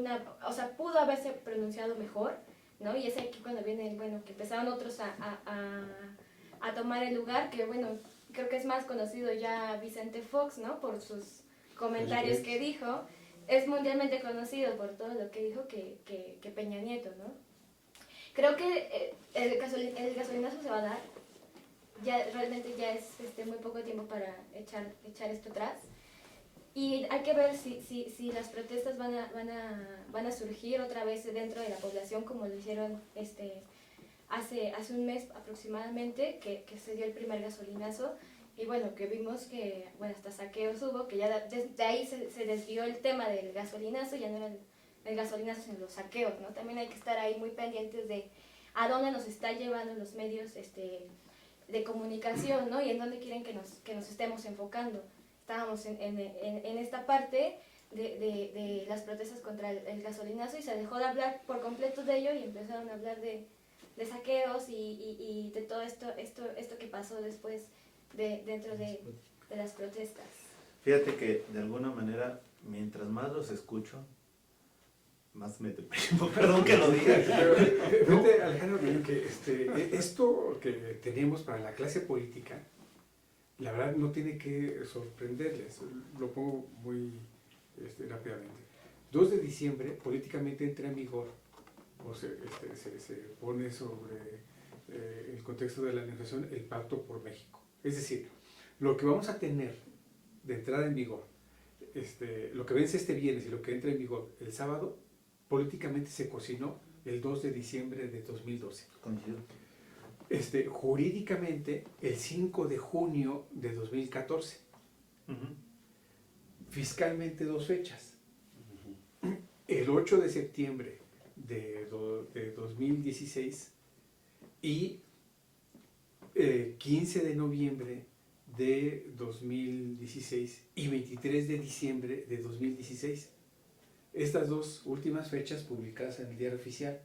pudo haberse pronunciado mejor, ¿no? Y es aquí cuando viene, que empezaron otros a tomar el lugar, que creo que es más conocido ya Vicente Fox, ¿no? Por sus comentarios que dijo. Es mundialmente conocido por todo lo que dijo que Peña Nieto, ¿no? Creo que el gasolinazo se va a dar. Realmente ya es muy poco tiempo para echar esto atrás. Y hay que ver si las protestas van a surgir otra vez dentro de la población, como lo hicieron hace un mes aproximadamente, que se dio el primer gasolinazo. Y que vimos que hasta saqueos hubo, que ya desde ahí se desvió el tema del gasolinazo, ya no era el gasolinazo sino los saqueos, ¿no? También hay que estar ahí muy pendientes de a dónde nos está llevando los medios de comunicación, ¿no? Y en dónde quieren que nos estemos enfocando. Estábamos en esta parte de las protestas contra el gasolinazo y se dejó de hablar por completo de ello y empezaron a hablar de saqueos y de todo esto que pasó después dentro de las protestas. Fíjate que de alguna manera, mientras más los escucho, más me deprimo. Perdón que lo diga. Fíjate, Alejandro, que esto que tenemos para la clase política, la verdad no tiene que sorprenderles. Lo pongo muy rápidamente. 2 de diciembre políticamente entra en vigor, o se pone sobre el contexto de la negociación el Pacto por México. Es decir, lo que vamos a tener de entrada en vigor, lo que vence este viernes y lo que entra en vigor el sábado, políticamente se cocinó el 2 de diciembre de 2012. Coincido. Jurídicamente, el 5 de junio de 2014. Fiscalmente 2 fechas. El 8 de septiembre de 2016 y 15 de noviembre de 2016 y 23 de diciembre de 2016. Estas dos últimas fechas publicadas en el Diario Oficial.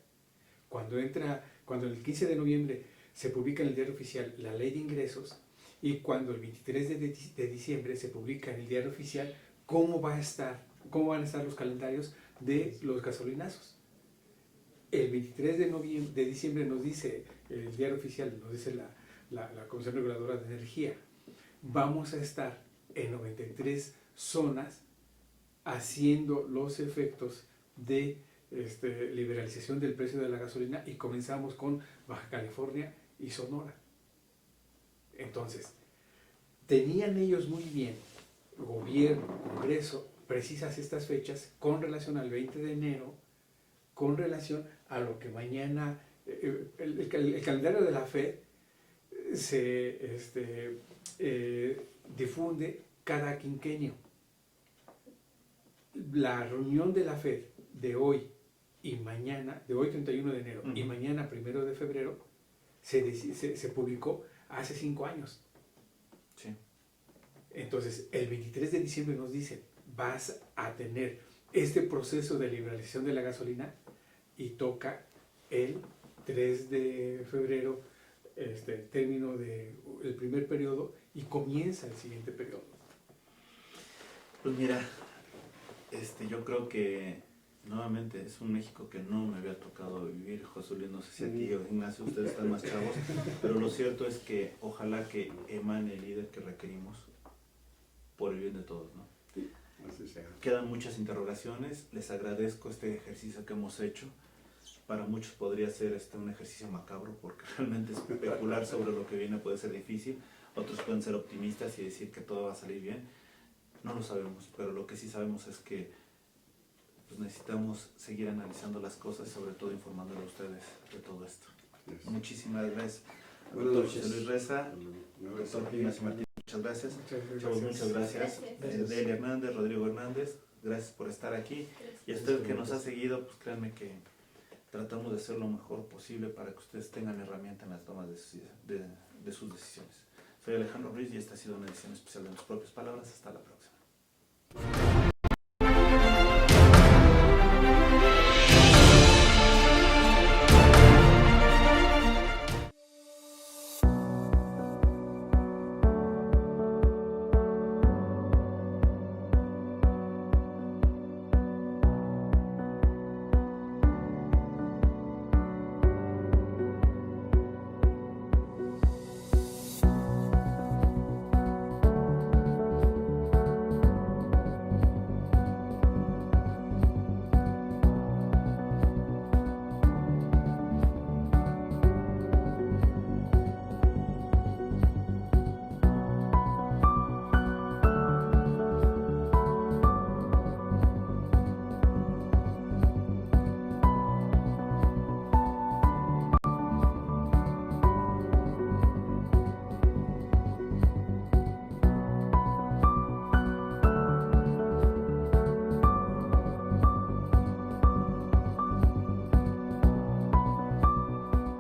Cuando el 15 de noviembre se publica en el Diario Oficial la Ley de Ingresos y cuando el 23 de diciembre se publica en el Diario Oficial cómo van a estar los calendarios de los gasolinazos. El 23 de diciembre nos dice el Diario Oficial, nos dice la Comisión Reguladora de Energía, vamos a estar en 93 zonas haciendo los efectos de liberalización del precio de la gasolina y comenzamos con Baja California y Sonora. Entonces, tenían ellos muy bien, gobierno, Congreso, precisas estas fechas con relación al 20 de enero, con relación a lo que mañana, el calendario de la FED se difunde cada quinquenio. La reunión de la FED de hoy y mañana, de hoy 31 de enero y mañana 1 de febrero, se publicó hace 5 años. Sí. Entonces, el 23 de diciembre nos dicen, vas a tener este proceso de liberalización de la gasolina y toca el 3 de febrero el término del primer periodo y comienza el siguiente periodo. Pues mira, yo creo que nuevamente es un México que no me había tocado vivir. José Luis, no sé si a ti o Ignacio, ustedes están más chavos, pero lo cierto es que ojalá que emane el líder que requerimos por el bien de todos, ¿no? Sí, así sea. Quedan muchas interrogaciones, les agradezco este ejercicio que hemos hecho. Para muchos podría ser un ejercicio macabro porque realmente especular sobre lo que viene puede ser difícil. Otros pueden ser optimistas y decir que todo va a salir bien. No lo sabemos, pero lo que sí sabemos es que pues, necesitamos seguir analizando las cosas y sobre todo informándole a ustedes de todo esto. Yes. Muchísimas gracias. Buenas Doctor noches. José Luis Reza, doctor Ignacio Martínez, muchas gracias. Chavos, muchas gracias. Gracias. Delia Hernández, Rodrigo Hernández, gracias por estar aquí. Y a usted que nos ha seguido, pues créanme que tratamos de hacer lo mejor posible para que ustedes tengan herramienta en la toma de sus decisiones. Soy Alejandro Ruiz y esta ha sido una edición especial de Mis Propias Palabras. Hasta la próxima.